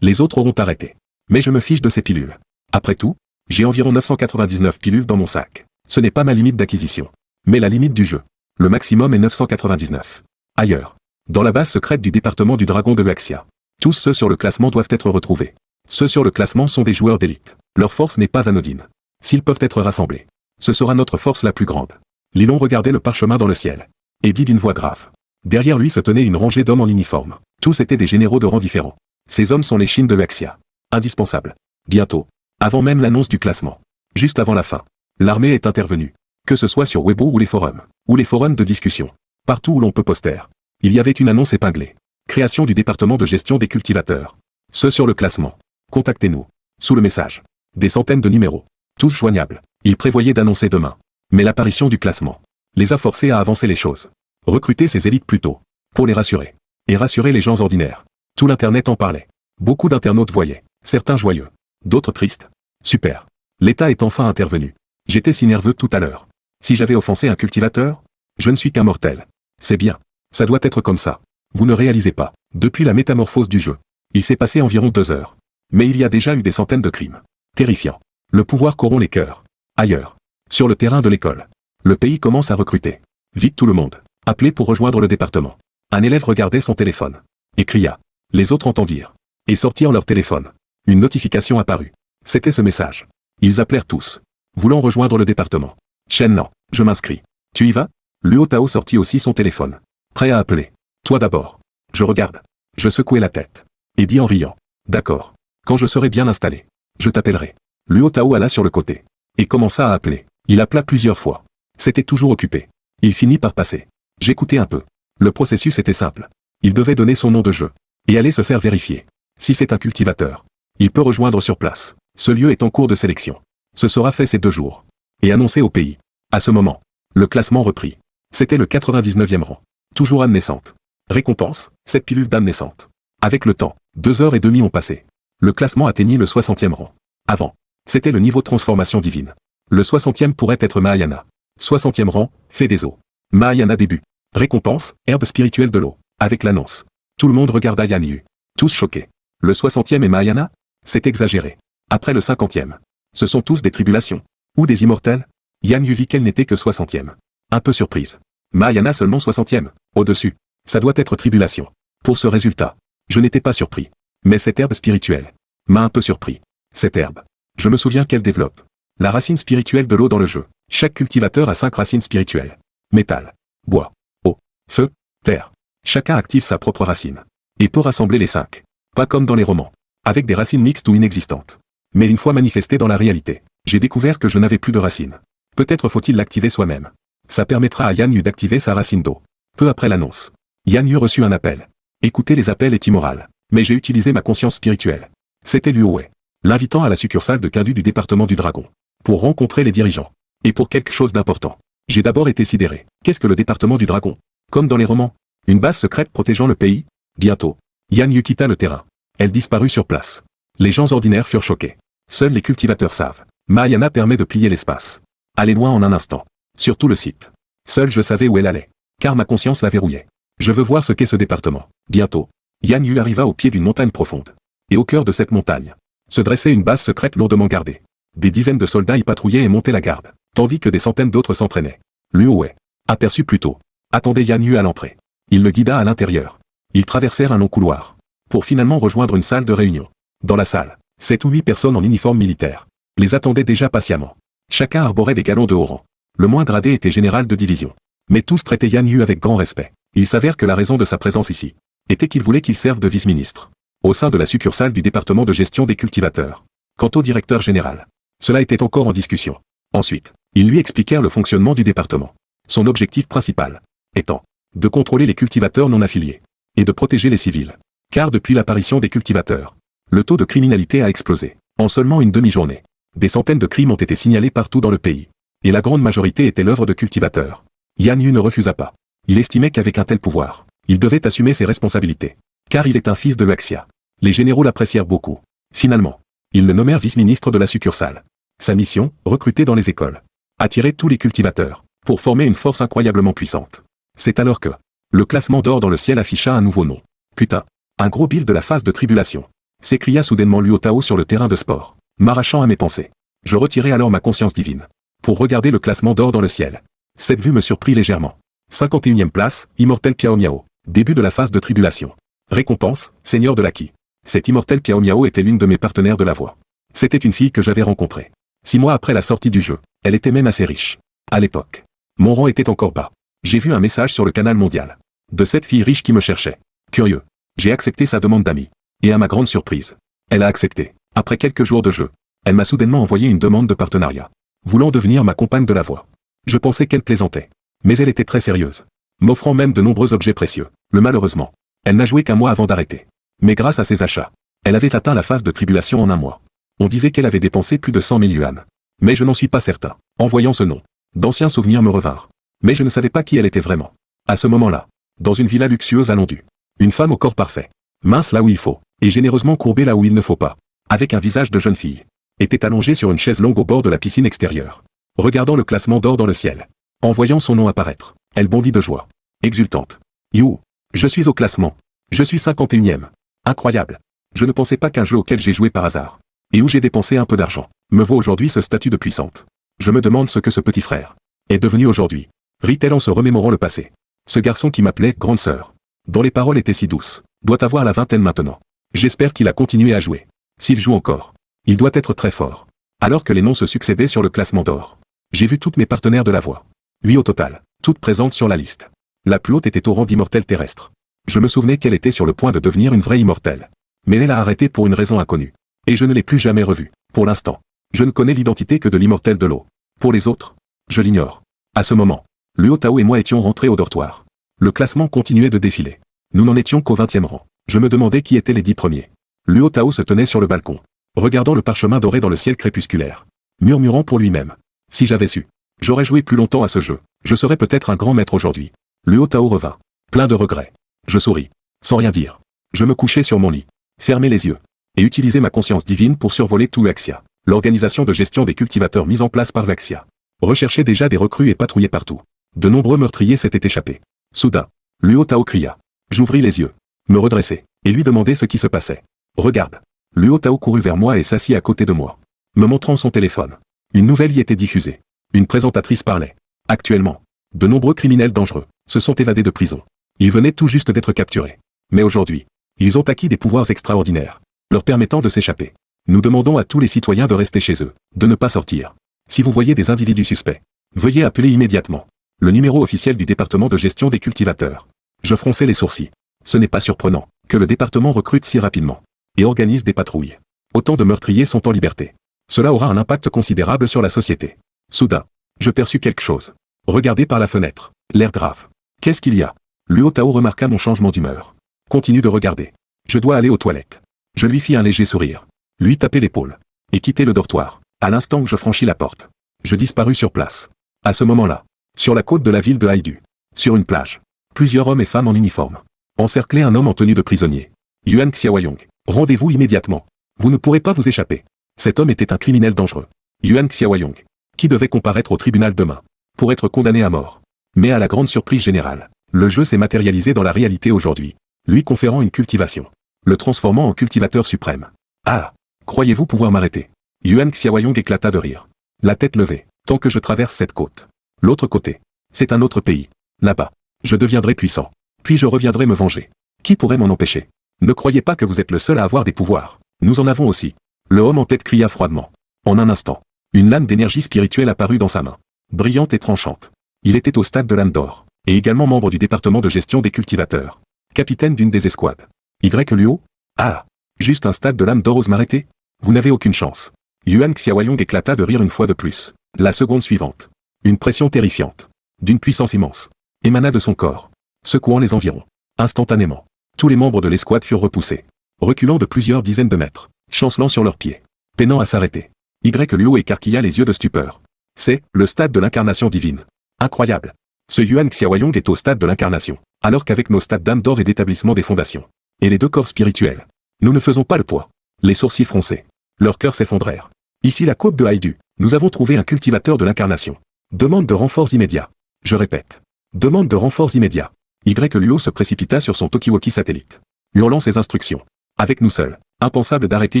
Les autres auront arrêté. Mais je me fiche de ces pilules. Après tout, j'ai environ 999 pilules dans mon sac. Ce n'est pas ma limite d'acquisition. Mais la limite du jeu. Le maximum est 999. Ailleurs. Dans la base secrète du département du dragon de Luaxia. Tous ceux sur le classement doivent être retrouvés. Ceux sur le classement sont des joueurs d'élite. Leur force n'est pas anodine. S'ils peuvent être rassemblés, ce sera notre force la plus grande. Lilon regardait le parchemin dans le ciel. Et dit d'une voix grave. Derrière lui se tenait une rangée d'hommes en uniforme. Tous étaient des généraux de rang différents. Ces hommes sont les Chines de Luaxia. Indispensables. Bientôt. Avant même l'annonce du classement. Juste avant la fin. L'armée est intervenue. Que ce soit sur Weibo ou les forums de discussion. Partout où l'on peut poster. Il y avait une annonce épinglée. Création du département de gestion des cultivateurs. Ceux sur le classement. Contactez-nous. Sous le message. Des centaines de numéros. Tous joignables. Ils prévoyaient d'annoncer demain. Mais l'apparition du classement les a forcés à avancer les choses. Recruter ces élites plus tôt. Pour les rassurer. Et rassurer les gens ordinaires. Tout l'internet en parlait. Beaucoup d'internautes voyaient. Certains joyeux. D'autres tristes. Super. L'État est enfin intervenu. J'étais si nerveux tout à l'heure. Si j'avais offensé un cultivateur, je ne suis qu'un mortel. C'est bien. Ça doit être comme ça. Vous ne réalisez pas. Depuis la métamorphose du jeu, il s'est passé environ 2 heures. Mais il y a déjà eu des centaines de crimes. Terrifiant. Le pouvoir corrompt les cœurs. Ailleurs. Sur le terrain de l'école. Le pays commence à recruter. Vite tout le monde. Appelez pour rejoindre le département. Un élève regardait son téléphone. Et cria. Les autres entendirent. Et sortirent leur téléphone. Une notification apparut. C'était ce message. Ils appelèrent tous. Voulant rejoindre le département. Shen non, je m'inscris. Tu y vas? Luo Tao sortit aussi son téléphone. Prêt à appeler. Toi d'abord. Je regarde. Je secouai la tête. Et dis en riant. D'accord. Quand je serai bien installé. Je t'appellerai. Luo Tao alla sur le côté. Et commença à appeler. Il appela plusieurs fois. C'était toujours occupé. Il finit par passer. J'écoutais un peu. Le processus était simple. Il devait donner son nom de jeu. Et aller se faire vérifier. Si c'est un cultivateur. Il peut rejoindre sur place. Ce lieu est en cours de sélection. Ce sera fait ces 2 jours. Et annoncé au pays. À ce moment, le classement reprit. C'était le 99e rang. Toujours âme naissante. Récompense, cette pilule d'âme naissante. Avec le temps, 2h30 ont passé. Le classement atteignit le 60e rang. Avant, c'était le niveau transformation divine. Le 60e pourrait être Mahayana. 60e rang, fait des eaux. Mahayana début. Récompense, herbe spirituelle de l'eau. Avec l'annonce. Tout le monde regarda Yan Yu. Tous choqués. Le 60e est Mahayana? C'est exagéré. Après le 50e. Ce sont tous des tribulations. Ou des immortels? Yan Yu vit qu'elle n'était que 60e. Un peu surprise. Mahayana seulement 60e. Au-dessus. Ça doit être tribulation. Pour ce résultat. Je n'étais pas surpris. Mais cette herbe spirituelle m'a un peu surpris. Cette herbe. Je me souviens qu'elle développe la racine spirituelle de l'eau dans le jeu. Chaque cultivateur a 5 racines spirituelles. Métal, bois, eau, feu, terre. Chacun active sa propre racine. Et peut rassembler les 5. Pas comme dans les romans. Avec des racines mixtes ou inexistantes. Mais une fois manifestées dans la réalité, j'ai découvert que je n'avais plus de racine. Peut-être faut-il l'activer soi-même. Ça permettra à Yan Yu d'activer sa racine d'eau. Peu après l'annonce, Yan Yu reçut un appel. Écouter les appels est immoral. Mais j'ai utilisé ma conscience spirituelle. C'était Luo Wei, l'invitant à la succursale de Kindu du département du Dragon. Pour rencontrer les dirigeants. Et pour quelque chose d'important. J'ai d'abord été sidéré. Qu'est-ce que le département du Dragon? Comme dans les romans. Une base secrète protégeant le pays? Bientôt. Yan Yu quitta le terrain. Elle disparut sur place. Les gens ordinaires furent choqués. Seuls les cultivateurs savent. Mahayana permet de plier l'espace. Aller loin en un instant. Sur tout le site. Seul je savais où elle allait. Car ma conscience la verrouillait. Je veux voir ce qu'est ce département. Bientôt. Yan Yu arriva au pied d'une montagne profonde. Et au cœur de cette montagne, se dressait une base secrète lourdement gardée. Des dizaines de soldats y patrouillaient et montaient la garde, tandis que des centaines d'autres s'entraînaient. Luo Wei, aperçu plus tôt, attendait Yan Yu à l'entrée. Il le guida à l'intérieur. Ils traversèrent un long couloir, pour finalement rejoindre une salle de réunion. Dans la salle, 7 ou 8 personnes en uniforme militaire les attendaient déjà patiemment. Chacun arborait des galons de haut rang. Le moins gradé était général de division. Mais tous traitaient Yan Yu avec grand respect. Il s'avère que la raison de sa présence ici était qu'il voulait qu'il serve de vice-ministre au sein de la succursale du département de gestion des cultivateurs. Quant au directeur général, cela était encore en discussion. Ensuite, ils lui expliquèrent le fonctionnement du département. Son objectif principal étant de contrôler les cultivateurs non affiliés et de protéger les civils. Car depuis l'apparition des cultivateurs, le taux de criminalité a explosé. En seulement une demi-journée, des centaines de crimes ont été signalés partout dans le pays. Et la grande majorité était l'œuvre de cultivateurs. Yan Yu ne refusa pas. Il estimait qu'avec un tel pouvoir, il devait assumer ses responsabilités. Car il est un fils de Luaxia. Les généraux l'apprécièrent beaucoup. Finalement, ils le nommèrent vice-ministre de la succursale. Sa mission, recruter dans les écoles. Attirer tous les cultivateurs, pour former une force incroyablement puissante. C'est alors que Le classement d'or dans le ciel afficha un nouveau nom. Putain. Un gros bill de la phase de tribulation. S'écria soudainement Luo Tao sur le terrain de sport, m'arrachant à mes pensées. Je retirai alors ma conscience divine. Pour regarder le classement d'or dans le ciel. Cette vue me surprit légèrement. 51e place, Immortel Piao Miao. Début de la phase de tribulation. Récompense, Seigneur de l'Aki. Cette Immortel Piao Miao était l'une de mes partenaires de la voie. C'était une fille que j'avais rencontrée. 6 mois après la sortie du jeu, elle était même assez riche. À l'époque, mon rang était encore bas. J'ai vu un message sur le canal mondial. De cette fille riche qui me cherchait. Curieux. J'ai accepté sa demande d'amis. Et à ma grande surprise, elle a accepté. Après quelques jours de jeu, elle m'a soudainement envoyé une demande de partenariat. Voulant devenir ma compagne de la voie. Je pensais qu'elle plaisantait. Mais elle était très sérieuse. M'offrant même de nombreux objets précieux. Malheureusement, elle n'a joué qu'un mois avant d'arrêter. Mais grâce à ses achats, elle avait atteint la phase de tribulation en un mois. On disait qu'elle avait dépensé plus de 100 000 yuan. Mais je n'en suis pas certain. En voyant ce nom, d'anciens souvenirs me revinrent. Mais je ne savais pas qui elle était vraiment. À ce moment-là, dans une villa luxueuse à Londu. Une femme au corps parfait. Mince là où il faut, et généreusement courbée là où il ne faut pas. Avec un visage de jeune fille. Était allongée sur une chaise longue au bord de la piscine extérieure. Regardant le classement d'or dans le ciel. En voyant son nom apparaître, elle bondit de joie. Exultante. You. Je suis au classement. Je suis 51e. Incroyable. Je ne pensais pas qu'un jeu auquel j'ai joué par hasard, et où j'ai dépensé un peu d'argent, me vaut aujourd'hui ce statut de puissante. Je me demande ce que ce petit frère est devenu aujourd'hui. Rit-elle en se remémorant le passé. Ce garçon qui m'appelait grande sœur, dont les paroles étaient si douces, doit avoir la vingtaine maintenant. J'espère qu'il a continué à jouer. S'il joue encore, il doit être très fort. Alors que les noms se succédaient sur le classement d'or, j'ai vu toutes mes partenaires de la voie. 8 au total, toutes présentes sur la liste. La plus haute était au rang d'immortelle terrestre. Je me souvenais qu'elle était sur le point de devenir une vraie immortelle. Mais elle a arrêté pour une raison inconnue. Et je ne l'ai plus jamais revue. Pour l'instant, je ne connais l'identité que de l'immortelle de l'eau. Pour les autres, je l'ignore. À ce moment, Luo Tao et moi étions rentrés au dortoir. Le classement continuait de défiler. Nous n'en étions qu'au 20e rang. Je me demandais qui étaient les 10 premiers. Luo Tao se tenait sur le balcon, regardant le parchemin doré dans le ciel crépusculaire, murmurant pour lui-même. Si j'avais su, j'aurais joué plus longtemps à ce jeu. Je serais peut-être un grand maître aujourd'hui. Luo Tao revint, plein de regrets. Je souris, sans rien dire. Je me couchai sur mon lit, fermai les yeux, et utilisai ma conscience divine pour survoler tout Vexia, l'organisation de gestion des cultivateurs mise en place par Vexia. Recherchait déjà des recrues et patrouillait partout. De nombreux meurtriers s'étaient échappés. Soudain, Luo Tao cria. J'ouvris les yeux, me redressai, et lui demandai ce qui se passait. Regarde. Luo Tao courut vers moi et s'assit à côté de moi, me montrant son téléphone. Une nouvelle y était diffusée. Une présentatrice parlait. Actuellement, de nombreux criminels dangereux se sont évadés de prison. Ils venaient tout juste d'être capturés. Mais aujourd'hui, ils ont acquis des pouvoirs extraordinaires, leur permettant de s'échapper. Nous demandons à tous les citoyens de rester chez eux, de ne pas sortir. Si vous voyez des individus suspects, veuillez appeler immédiatement le numéro officiel du département de gestion des cultivateurs. Je fronçai les sourcils. Ce n'est pas surprenant que le département recrute si rapidement et organise des patrouilles. Autant de meurtriers sont en liberté. Cela aura un impact considérable sur la société. Soudain, je perçus quelque chose. Regardez par la fenêtre, l'air grave. Qu'est-ce qu'il y a? Luo Tao remarqua mon changement d'humeur. Continue de regarder. Je dois aller aux toilettes. Je lui fis un léger sourire. Lui taper l'épaule. Et quitter le dortoir. À l'instant où je franchis la porte, je disparus sur place. À ce moment-là, sur la côte de la ville de Haidu, sur une plage, plusieurs hommes et femmes en uniforme encerclaient un homme en tenue de prisonnier. Yuan Xiaoyong, rendez-vous immédiatement. Vous ne pourrez pas vous échapper. Cet homme était un criminel dangereux. Yuan Xiaoyong, qui devait comparaître au tribunal demain, pour être condamné à mort. Mais à la grande surprise générale, le jeu s'est matérialisé dans la réalité aujourd'hui, lui conférant une cultivation, le transformant en cultivateur suprême. Ah, croyez-vous pouvoir m'arrêter? Yuan Xiaoyong éclata de rire, la tête levée, tant que je traverse cette côte. L'autre côté, c'est un autre pays. Là-bas, je deviendrai puissant, puis je reviendrai me venger. Qui pourrait m'en empêcher? Ne croyez pas que vous êtes le seul à avoir des pouvoirs. Nous en avons aussi. Le homme en tête cria froidement. En un instant, une lame d'énergie spirituelle apparut dans sa main, brillante et tranchante. Il était au stade de l'âme d'or, et également membre du département de gestion des cultivateurs. Capitaine d'une des escouades. Luo? Ah, juste un stade de l'âme d'or ose m'arrêter? Vous n'avez aucune chance. Yuan Xiaoyong éclata de rire une fois de plus. La seconde suivante. Une pression terrifiante, d'une puissance immense, émana de son corps, secouant les environs. Instantanément, tous les membres de l'escouade furent repoussés, reculant de plusieurs dizaines de mètres, chancelant sur leurs pieds, peinant à s'arrêter. Luo écarquilla les yeux de stupeur. C'est le stade de l'incarnation divine. Incroyable. Ce Yuan Xiaoyong est au stade de l'incarnation, alors qu'avec nos stades d'âme d'or et d'établissement des fondations, et les deux corps spirituels, nous ne faisons pas le poids. Les sourcils froncés, leurs cœurs s'effondrèrent. Ici la côte de Haidu, nous avons trouvé un cultivateur de l'incarnation. Demande de renforts immédiats. Je répète. Demande de renforts immédiats. Luo se précipita sur son Tokiwoki satellite, hurlant ses instructions. Avec nous seuls, impensable d'arrêter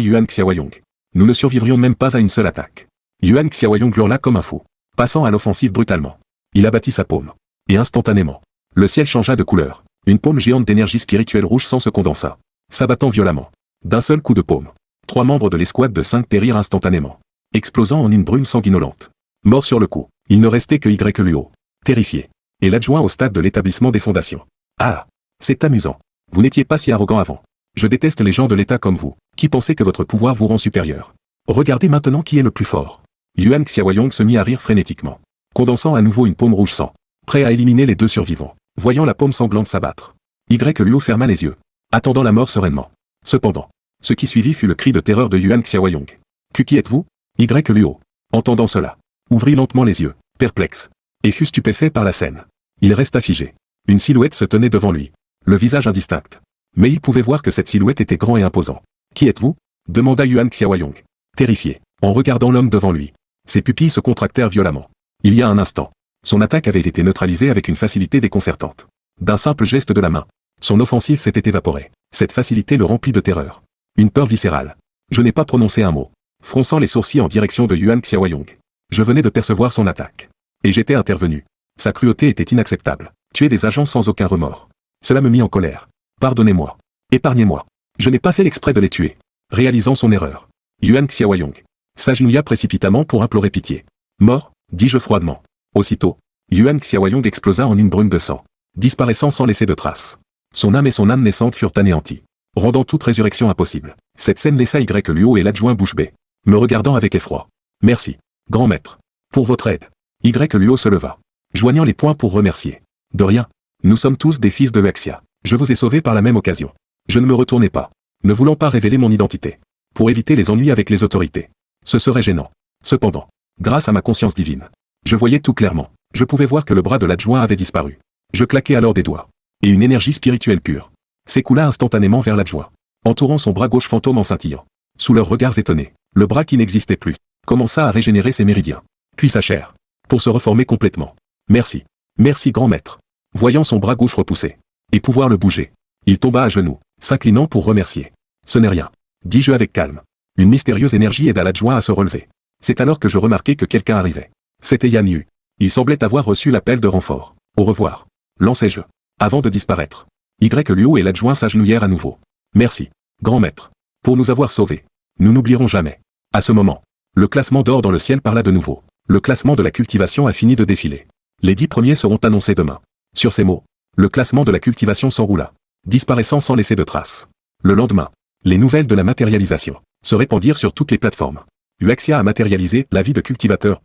Yuan Xiaoyong. Nous ne survivrions même pas à une seule attaque. Yuan Xiaoyong hurla comme un fou, passant à l'offensive brutalement. Il abattit sa paume. Et instantanément, le ciel changea de couleur. Une paume géante d'énergie spirituelle rouge sang se condensa, s'abattant violemment. D'un seul coup de paume, 3 membres de l'escouade de 5 périrent instantanément, explosant en une brume sanguinolente. Mort sur le coup, il ne restait que Luo, terrifié, et l'adjoint au stade de l'établissement des fondations. Ah, c'est amusant. Vous n'étiez pas si arrogant avant. Je déteste les gens de l'État comme vous, qui pensaient que votre pouvoir vous rend supérieur. Regardez maintenant qui est le plus fort. Yuan Xiaoyong se mit à rire frénétiquement, condensant à nouveau une paume rouge sang, prêt à éliminer les 2 survivants. Voyant la paume sanglante s'abattre, Luo ferma les yeux, attendant la mort sereinement. Cependant, ce qui suivit fut le cri de terreur de Yuan Xiaoyong. Qui êtes-vous? Luo, entendant cela, ouvrit lentement les yeux, perplexe, et fut stupéfait par la scène. Il resta figé. Une silhouette se tenait devant lui, le visage indistinct. Mais il pouvait voir que cette silhouette était grand et imposant. Qui êtes-vous? Demanda Yuan Xiaoyong, terrifié, en regardant l'homme devant lui. Ses pupilles se contractèrent violemment. Il y a un instant, son attaque avait été neutralisée avec une facilité déconcertante. D'un simple geste de la main, son offensive s'était évaporée. Cette facilité le remplit de terreur. Une peur viscérale. Je n'ai pas prononcé un mot, fronçant les sourcils en direction de Yuan Xiaoyong. Je venais de percevoir son attaque. Et j'étais intervenu. Sa cruauté était inacceptable. Tuer des agents sans aucun remords. Cela me mit en colère. Pardonnez-moi. Épargnez-moi. Je n'ai pas fait l'exprès de les tuer. Réalisant son erreur, Yuan Xiaoyong s'agenouilla précipitamment pour implorer pitié. Mort, dis-je froidement. Aussitôt, Yuan Xiaoyong explosa en une brume de sang, disparaissant sans laisser de traces. Son âme et son âme naissante furent anéanties, rendant toute résurrection impossible. Cette scène laissa Luo et l'adjoint bouche bée, me regardant avec effroi. Merci, grand maître, pour votre aide. Luo se leva, joignant les poings pour remercier. De rien, nous sommes tous des fils de Luexia. Je vous ai sauvé par la même occasion. Je ne me retournai pas, ne voulant pas révéler mon identité, pour éviter les ennuis avec les autorités. Ce serait gênant. Cependant, grâce à ma conscience divine, je voyais tout clairement. Je pouvais voir que le bras de l'adjoint avait disparu. Je claquai alors des doigts, et une énergie spirituelle pure s'écoula instantanément vers l'adjoint, entourant son bras gauche fantôme en scintillant. Sous leurs regards étonnés, le bras qui n'existait plus commença à régénérer ses méridiens, puis sa chair, pour se reformer complètement. Merci. Merci grand maître. Voyant son bras gauche repoussé, et pouvoir le bouger, il tomba à genoux, s'inclinant pour remercier. Ce n'est rien, dis-je avec calme. Une mystérieuse énergie aida l'adjoint à se relever. C'est alors que je remarquai que quelqu'un arrivait. C'était Yan Yu. Il semblait avoir reçu l'appel de renfort. Au revoir, lançai-je, avant de disparaître. Luo et l'adjoint s'agenouillèrent à nouveau. Merci, grand maître, pour nous avoir sauvés. Nous n'oublierons jamais. À ce moment, le classement d'or dans le ciel parla de nouveau. Le classement de la cultivation a fini de défiler. Les 10 premiers seront annoncés demain. Sur ces mots, le classement de la cultivation s'enroula, disparaissant sans laisser de traces. Le lendemain, les nouvelles de la matérialisation se répandirent sur toutes les plateformes. Luexia a matérialisé la vie de cultivateur.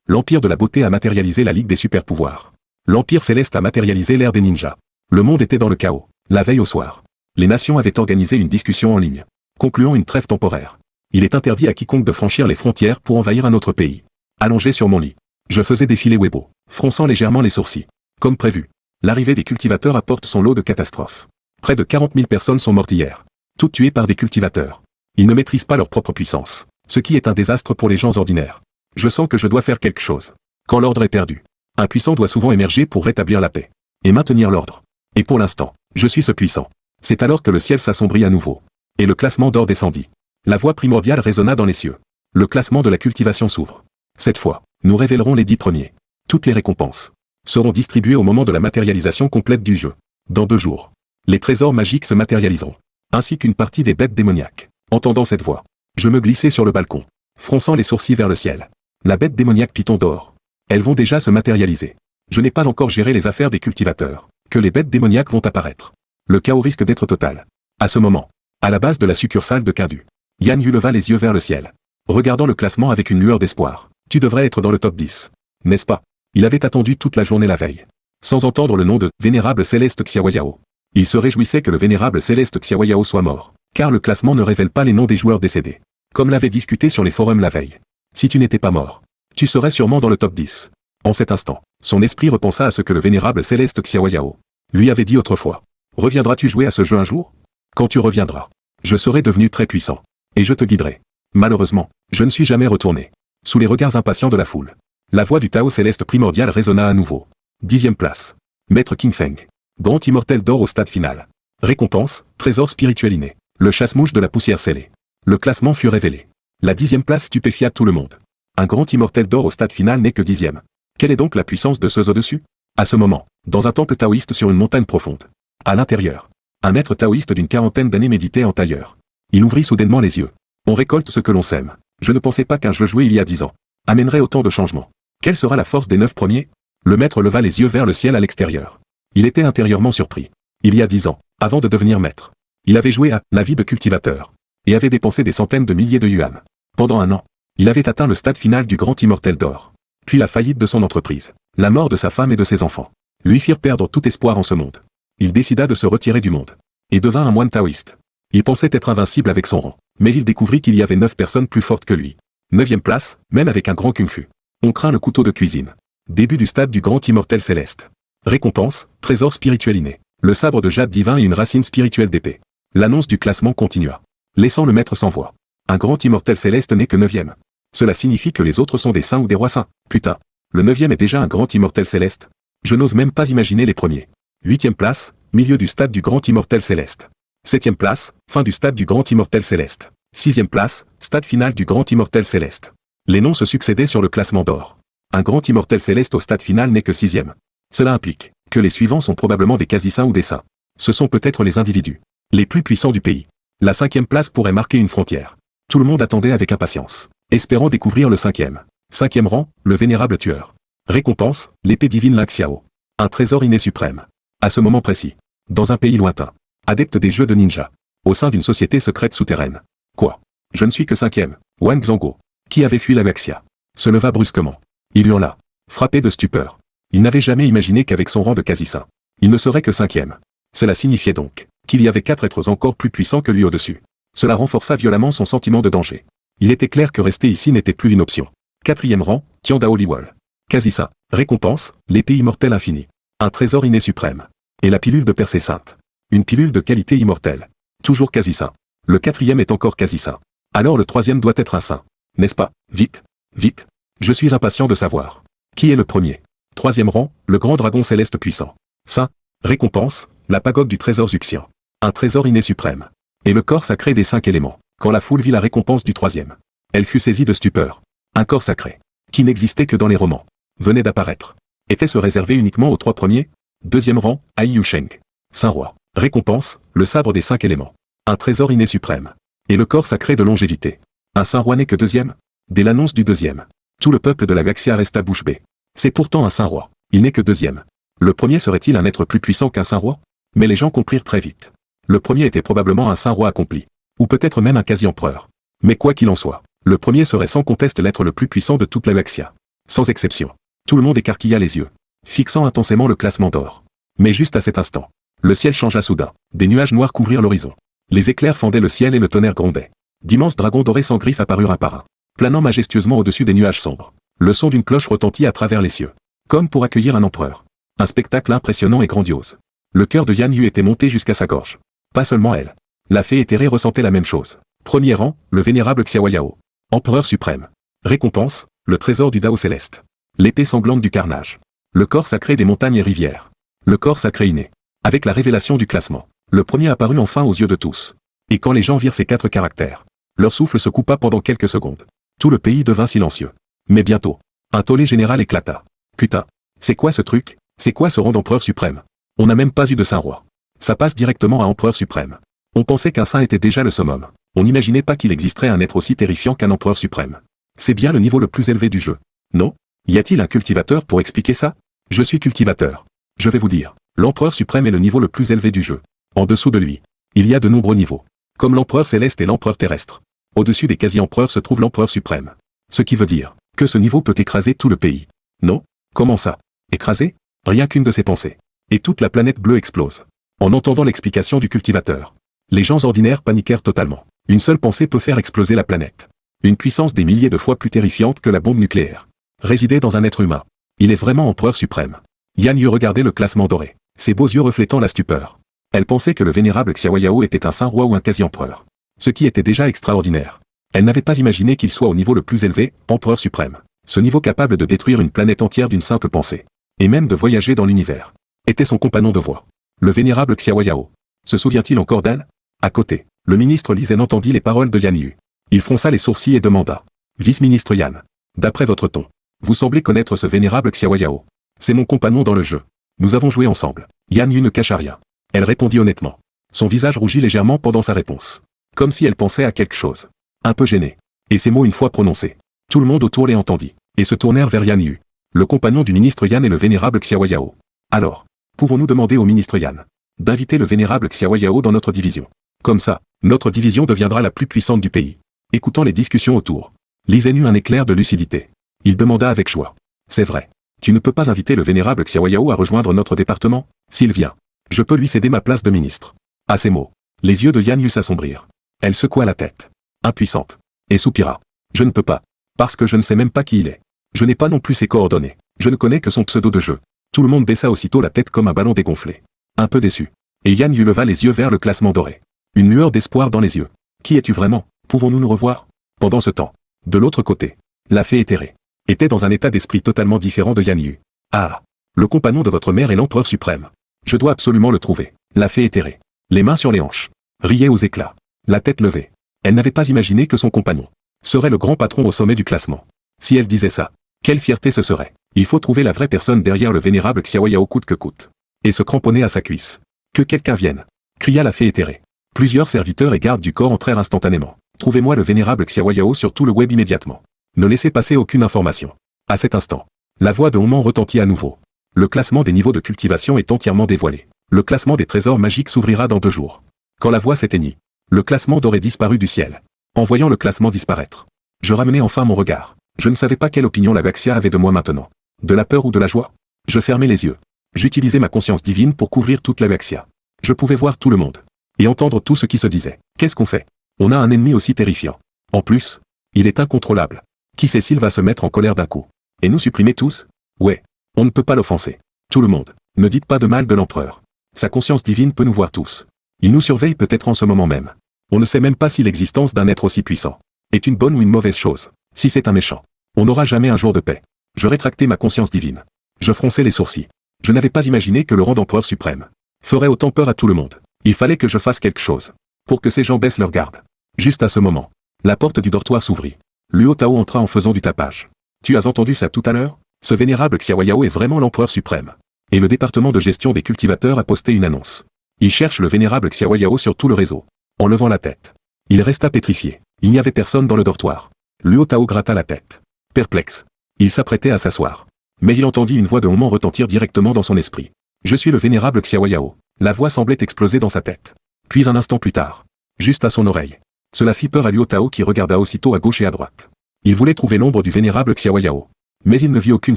L'Empire de la Beauté a matérialisé la Ligue des super-pouvoirs. L'Empire Céleste a matérialisé l'ère des ninjas. Le monde était dans le chaos. La veille au soir, les nations avaient organisé une discussion en ligne, concluant une trêve temporaire. Il est interdit à quiconque de franchir les frontières pour envahir un autre pays. Allongé sur mon lit, je faisais défiler Weibo, fronçant légèrement les sourcils. Comme prévu, l'arrivée des cultivateurs apporte son lot de catastrophes. Près de 40 000 personnes sont mortes hier, toutes tuées par des cultivateurs. Ils ne maîtrisent pas leur propre puissance, ce qui est un désastre pour les gens ordinaires. Je sens que je dois faire quelque chose. Quand l'ordre est perdu, un puissant doit souvent émerger pour rétablir la paix et maintenir l'ordre. Et pour l'instant, je suis ce puissant. C'est alors que le ciel s'assombrit à nouveau, et le classement d'or descendit. La voix primordiale résonna dans les cieux. Le classement de la cultivation s'ouvre. Cette fois, nous révélerons les 10 premiers. Toutes les récompenses seront distribuées au moment de la matérialisation complète du jeu. Dans 2 jours, les trésors magiques se matérialiseront, ainsi qu'une partie des bêtes démoniaques. Entendant cette voix, je me glissai sur le balcon, fronçant les sourcils vers le ciel. La bête démoniaque Python d'or. Elles vont déjà se matérialiser. Je n'ai pas encore géré les affaires des cultivateurs, que les bêtes démoniaques vont apparaître. Le chaos risque d'être total. À ce moment, à la base de la succursale de Kindu, Yan Yu leva les yeux vers le ciel, regardant le classement avec une lueur d'espoir. Tu devrais être dans le top 10. N'est-ce pas? Il avait attendu toute la journée la veille, sans entendre le nom de Vénérable Céleste Xiaoyao. Il se réjouissait que le Vénérable Céleste Xiaoyao soit mort, car le classement ne révèle pas les noms des joueurs décédés, comme l'avait discuté sur les forums la veille. Si tu n'étais pas mort, tu serais sûrement dans le top 10. En cet instant, son esprit repensa à ce que le Vénérable Céleste Xiaoyao lui avait dit autrefois. Reviendras-tu jouer à ce jeu un jour? Quand tu reviendras, je serai devenu très puissant, et je te guiderai. Malheureusement, je ne suis jamais retourné. Sous les regards impatients de la foule, la voix du Tao céleste primordial résonna à nouveau. 10e place. Maître King Feng. Grand immortel d'or au stade final. Récompense, trésor spirituel inné. Le chasse-mouche de la poussière scellée. Le classement fut révélé. La 10e place stupéfia tout le monde. Un grand immortel d'or au stade final n'est que 10e. Quelle est donc la puissance de ceux au-dessus? À ce moment, dans un temple taoïste sur une montagne profonde. À l'intérieur, un maître taoïste d'une quarantaine d'années méditait en tailleur. Il ouvrit soudainement les yeux. On récolte ce que l'on sème. Je ne pensais pas qu'un jeu joué il y a 10 ans amènerait autant de changements. Quelle sera la force des 9 premiers? Le maître leva les yeux vers le ciel à l'extérieur. Il était intérieurement surpris. Il y a 10 ans, avant de devenir maître, il avait joué à la vie de cultivateur et avait dépensé des centaines de milliers de yuan. Pendant un an, il avait atteint le stade final du grand immortel d'or. Puis la faillite de son entreprise, la mort de sa femme et de ses enfants, lui firent perdre tout espoir en ce monde. Il décida de se retirer du monde et devint un moine taoïste. Il pensait être invincible avec son rang, mais il découvrit qu'il y avait 9 personnes plus fortes que lui. 9e place, même avec un grand kung-fu. On craint le couteau de cuisine. Début du stade du grand immortel céleste. Récompense, trésor spirituel inné. Le sabre de jade divin et une racine spirituelle d'épée. L'annonce du classement continua, laissant le maître sans voix. Un grand immortel céleste n'est que 9e. Cela signifie que les autres sont des saints ou des rois saints. Putain, le 9e est déjà un grand immortel céleste. Je n'ose même pas imaginer les premiers. 8e place, milieu du stade du grand immortel céleste. 7e place, fin du stade du grand immortel céleste. 6e place, stade final du grand immortel céleste. Les noms se succédaient sur le classement d'or. Un grand immortel céleste au stade final n'est que 6e. Cela implique que les suivants sont probablement des quasi-saints ou des saints. Ce sont peut-être les individus les plus puissants du pays. La 5e place pourrait marquer une frontière. Tout le monde attendait avec impatience, espérant découvrir le 5e. 5e rang, le vénérable tueur. Récompense, l'épée divine Lin Xiao. Un trésor inné suprême. À ce moment précis, dans un pays lointain, adepte des jeux de ninja, au sein d'une société secrète souterraine. Quoi? Je ne suis que 5e. Wang Zhongguo, qui avait fui la Baxia, se leva brusquement. Il hurla, frappé de stupeur. Il n'avait jamais imaginé qu'avec son rang de quasi-saint, il ne serait que 5e. Cela signifiait donc qu'il y avait 4 êtres encore plus puissants que lui au-dessus. Cela renforça violemment son sentiment de danger. Il était clair que rester ici n'était plus une option. 4e rang, Tian Dao Liwal. Quasi-saint. Récompense, l'épée immortelle infinie. Un trésor inné suprême. Et la pilule de percée sainte. Une pilule de qualité immortelle. Toujours quasi-saint. Le 4e est encore quasi-saint. Alors le 3e doit être un saint. N'est-ce pas? Vite, vite. Je suis impatient de savoir. Qui est le premier? 3e rang, le grand dragon céleste puissant. Saint. Récompense, la pagode du trésor Zuxian. Un trésor inné suprême. Et le corps sacré des 5 éléments. Quand la foule vit la récompense du 3e, elle fut saisie de stupeur. Un corps sacré, qui n'existait que dans les romans, venait d'apparaître. Était-ce réservé uniquement aux 3 premiers? 2e rang, Ai Yusheng. Saint-Roi. Récompense, le sabre des 5 éléments. Un trésor inné suprême. Et le corps sacré de longévité. Un Saint-Roi n'est que 2e? Dès l'annonce du 2e, tout le peuple de la Gaxia resta bouche bée. C'est pourtant un Saint-Roi. Il n'est que 2e. Le premier serait-il un être plus puissant qu'un Saint-Roi? Mais les gens comprirent très vite. Le premier était probablement un Saint-Roi accompli. Ou peut-être même un quasi-empereur. Mais quoi qu'il en soit, le premier serait sans conteste l'être le plus puissant de toute la Gaxia. Sans exception. Tout le monde écarquilla les yeux, fixant intensément le classement d'or. Mais juste à cet instant, le ciel changea soudain. Des nuages noirs couvrirent l'horizon. Les éclairs fendaient le ciel et le tonnerre grondait. D'immenses dragons dorés sans griffes apparurent un par un, planant majestueusement au-dessus des nuages sombres. Le son d'une cloche retentit à travers les cieux, comme pour accueillir un empereur. Un spectacle impressionnant et grandiose. Le cœur de Yan Yu était monté jusqu'à sa gorge. Pas seulement elle. La fée éthérée ressentait la même chose. Premier rang, le vénérable Xiaoyao. Empereur suprême. Récompense, le trésor du Dao céleste. L'épée sanglante du carnage. Le corps sacré des montagnes et rivières. Le corps sacré inné. Avec la révélation du classement, le premier apparut enfin aux yeux de tous. Et quand les gens virent ces 4 caractères, leur souffle se coupa pendant quelques secondes. Tout le pays devint silencieux. Mais bientôt, un tollé général éclata. Putain, c'est quoi ce truc? C'est quoi ce rang d'empereur suprême? On n'a même pas eu de Saint-Roi. Ça passe directement à empereur suprême. On pensait qu'un saint était déjà le summum. On n'imaginait pas qu'il existerait un être aussi terrifiant qu'un empereur suprême. C'est bien le niveau le plus élevé du jeu. Non? Y a-t-il un cultivateur pour expliquer ça? Je suis cultivateur. Je vais vous dire. L'empereur suprême est le niveau le plus élevé du jeu. En dessous de lui, il y a de nombreux niveaux. Comme l'empereur céleste et l'empereur terrestre. Au-dessus des quasi-empereurs se trouve l'empereur suprême. Ce qui veut dire que ce niveau peut écraser tout le pays. Non? Comment ça? Écraser? Rien qu'une de ses pensées. Et toute la planète bleue explose. En entendant l'explication du cultivateur, les gens ordinaires paniquèrent totalement. Une seule pensée peut faire exploser la planète. Une puissance des milliers de fois plus terrifiante que la bombe nucléaire. Résidait dans un être humain. Il est vraiment empereur suprême. Yan Yu regardait le classement doré, ses beaux yeux reflétant la stupeur. Elle pensait que le vénérable Xiaoyao était un saint-roi ou un quasi-empereur. Ce qui était déjà extraordinaire. Elle n'avait pas imaginé qu'il soit au niveau le plus élevé, empereur suprême. Ce niveau capable de détruire une planète entière d'une simple pensée. Et même de voyager dans l'univers. Était son compagnon de voie. Le vénérable Xiaoyao. Se souvient-il encore d'elle? À côté, le ministre Li Zhen entendit les paroles de Yan Yu. Il fronça les sourcils et demanda. Vice-ministre Yan. D'après votre ton, vous semblez connaître ce vénérable Xiaoyao. C'est mon compagnon dans le jeu. Nous avons joué ensemble. Yan Yu ne cacha rien. Elle répondit honnêtement. Son visage rougit légèrement pendant sa réponse. Comme si elle pensait à quelque chose. Un peu gênée. Et ces mots une fois prononcés. Tout le monde autour les entendit, et se tournèrent vers Yan Yu. Le compagnon du ministre Yan et le vénérable Xiaoyao. Alors, pouvons-nous demander au ministre Yan d'inviter le vénérable Xiaoyao dans notre division? Comme ça, notre division deviendra la plus puissante du pays. Écoutant les discussions autour, Li Zhen eut un éclair de lucidité. Il demanda avec joie. C'est vrai. Tu ne peux pas inviter le vénérable Xiaoyao à rejoindre notre département? S'il vient, je peux lui céder ma place de ministre. À ces mots, les yeux de Yan Yu s'assombrirent. Elle secoua la tête. Impuissante. Et soupira. Je ne peux pas. Parce que je ne sais même pas qui il est. Je n'ai pas non plus ses coordonnées. Je ne connais que son pseudo de jeu. Tout le monde baissa aussitôt la tête comme un ballon dégonflé. Un peu déçu. Et Yan Yu leva les yeux vers le classement doré. Une lueur d'espoir dans les yeux. Qui es-tu vraiment? Pouvons-nous nous revoir? Pendant ce temps, de l'autre côté, la fée éthérée était dans un état d'esprit totalement différent de Yan Yu. Ah! Le compagnon de votre mère est l'empereur suprême. Je dois absolument le trouver. La fée éthérée, les mains sur les hanches, riait aux éclats, la tête levée. Elle n'avait pas imaginé que son compagnon serait le grand patron au sommet du classement. Si elle disait ça, quelle fierté ce serait. Il faut trouver la vraie personne derrière le vénérable Xiaoyao coûte que coûte. Et se cramponner à sa cuisse. Que quelqu'un vienne, cria la fée éthérée. Plusieurs serviteurs et gardes du corps entrèrent instantanément. Trouvez-moi le vénérable Xiaoyao sur tout le web immédiatement. Ne laissez passer aucune information. À cet instant, la voix de Honman retentit à nouveau. Le classement des niveaux de cultivation est entièrement dévoilé. Le classement des trésors magiques s'ouvrira dans 2 jours. Quand la voix s'éteignit, le classement doré disparut du ciel. En voyant le classement disparaître, je ramenai enfin mon regard. Je ne savais pas quelle opinion la Baxia avait de moi maintenant. De la peur ou de la joie? Je fermai les yeux. J'utilisais ma conscience divine pour couvrir toute la Baxia. Je pouvais voir tout le monde. Et entendre tout ce qui se disait. Qu'est-ce qu'on fait? On a un ennemi aussi terrifiant. En plus, il est incontrôlable. Qui sait s'il va se mettre en colère d'un coup? Et nous supprimer tous? Ouais. On ne peut pas l'offenser. Tout le monde. Ne dites pas de mal de l'empereur. Sa conscience divine peut nous voir tous. Il nous surveille peut-être en ce moment même. On ne sait même pas si l'existence d'un être aussi puissant est une bonne ou une mauvaise chose. Si c'est un méchant, on n'aura jamais un jour de paix. Je rétractai ma conscience divine. Je fronçai les sourcils. Je n'avais pas imaginé que le rang d'empereur suprême ferait autant peur à tout le monde. Il fallait que je fasse quelque chose pour que ces gens baissent leur garde. Juste à ce moment, la porte du dortoir s'ouvrit. Luo Tao entra en faisant du tapage. Tu as entendu ça tout à l'heure? Ce vénérable Xiaoyao est vraiment l'empereur suprême. Et le département de gestion des cultivateurs a posté une annonce. Il cherche le vénérable Xiaoyao sur tout le réseau. En levant la tête, il resta pétrifié. Il n'y avait personne dans le dortoir. Luo Tao gratta la tête. Perplexe. Il s'apprêtait à s'asseoir. Mais il entendit une voix de Honman retentir directement dans son esprit. Je suis le vénérable Xiaoyao. La voix semblait exploser dans sa tête. Puis un instant plus tard, juste à son oreille, cela fit peur à Luo Tao qui regarda aussitôt à gauche et à droite. Il voulait trouver l'ombre du vénérable Xiaoyao. Mais il ne vit aucune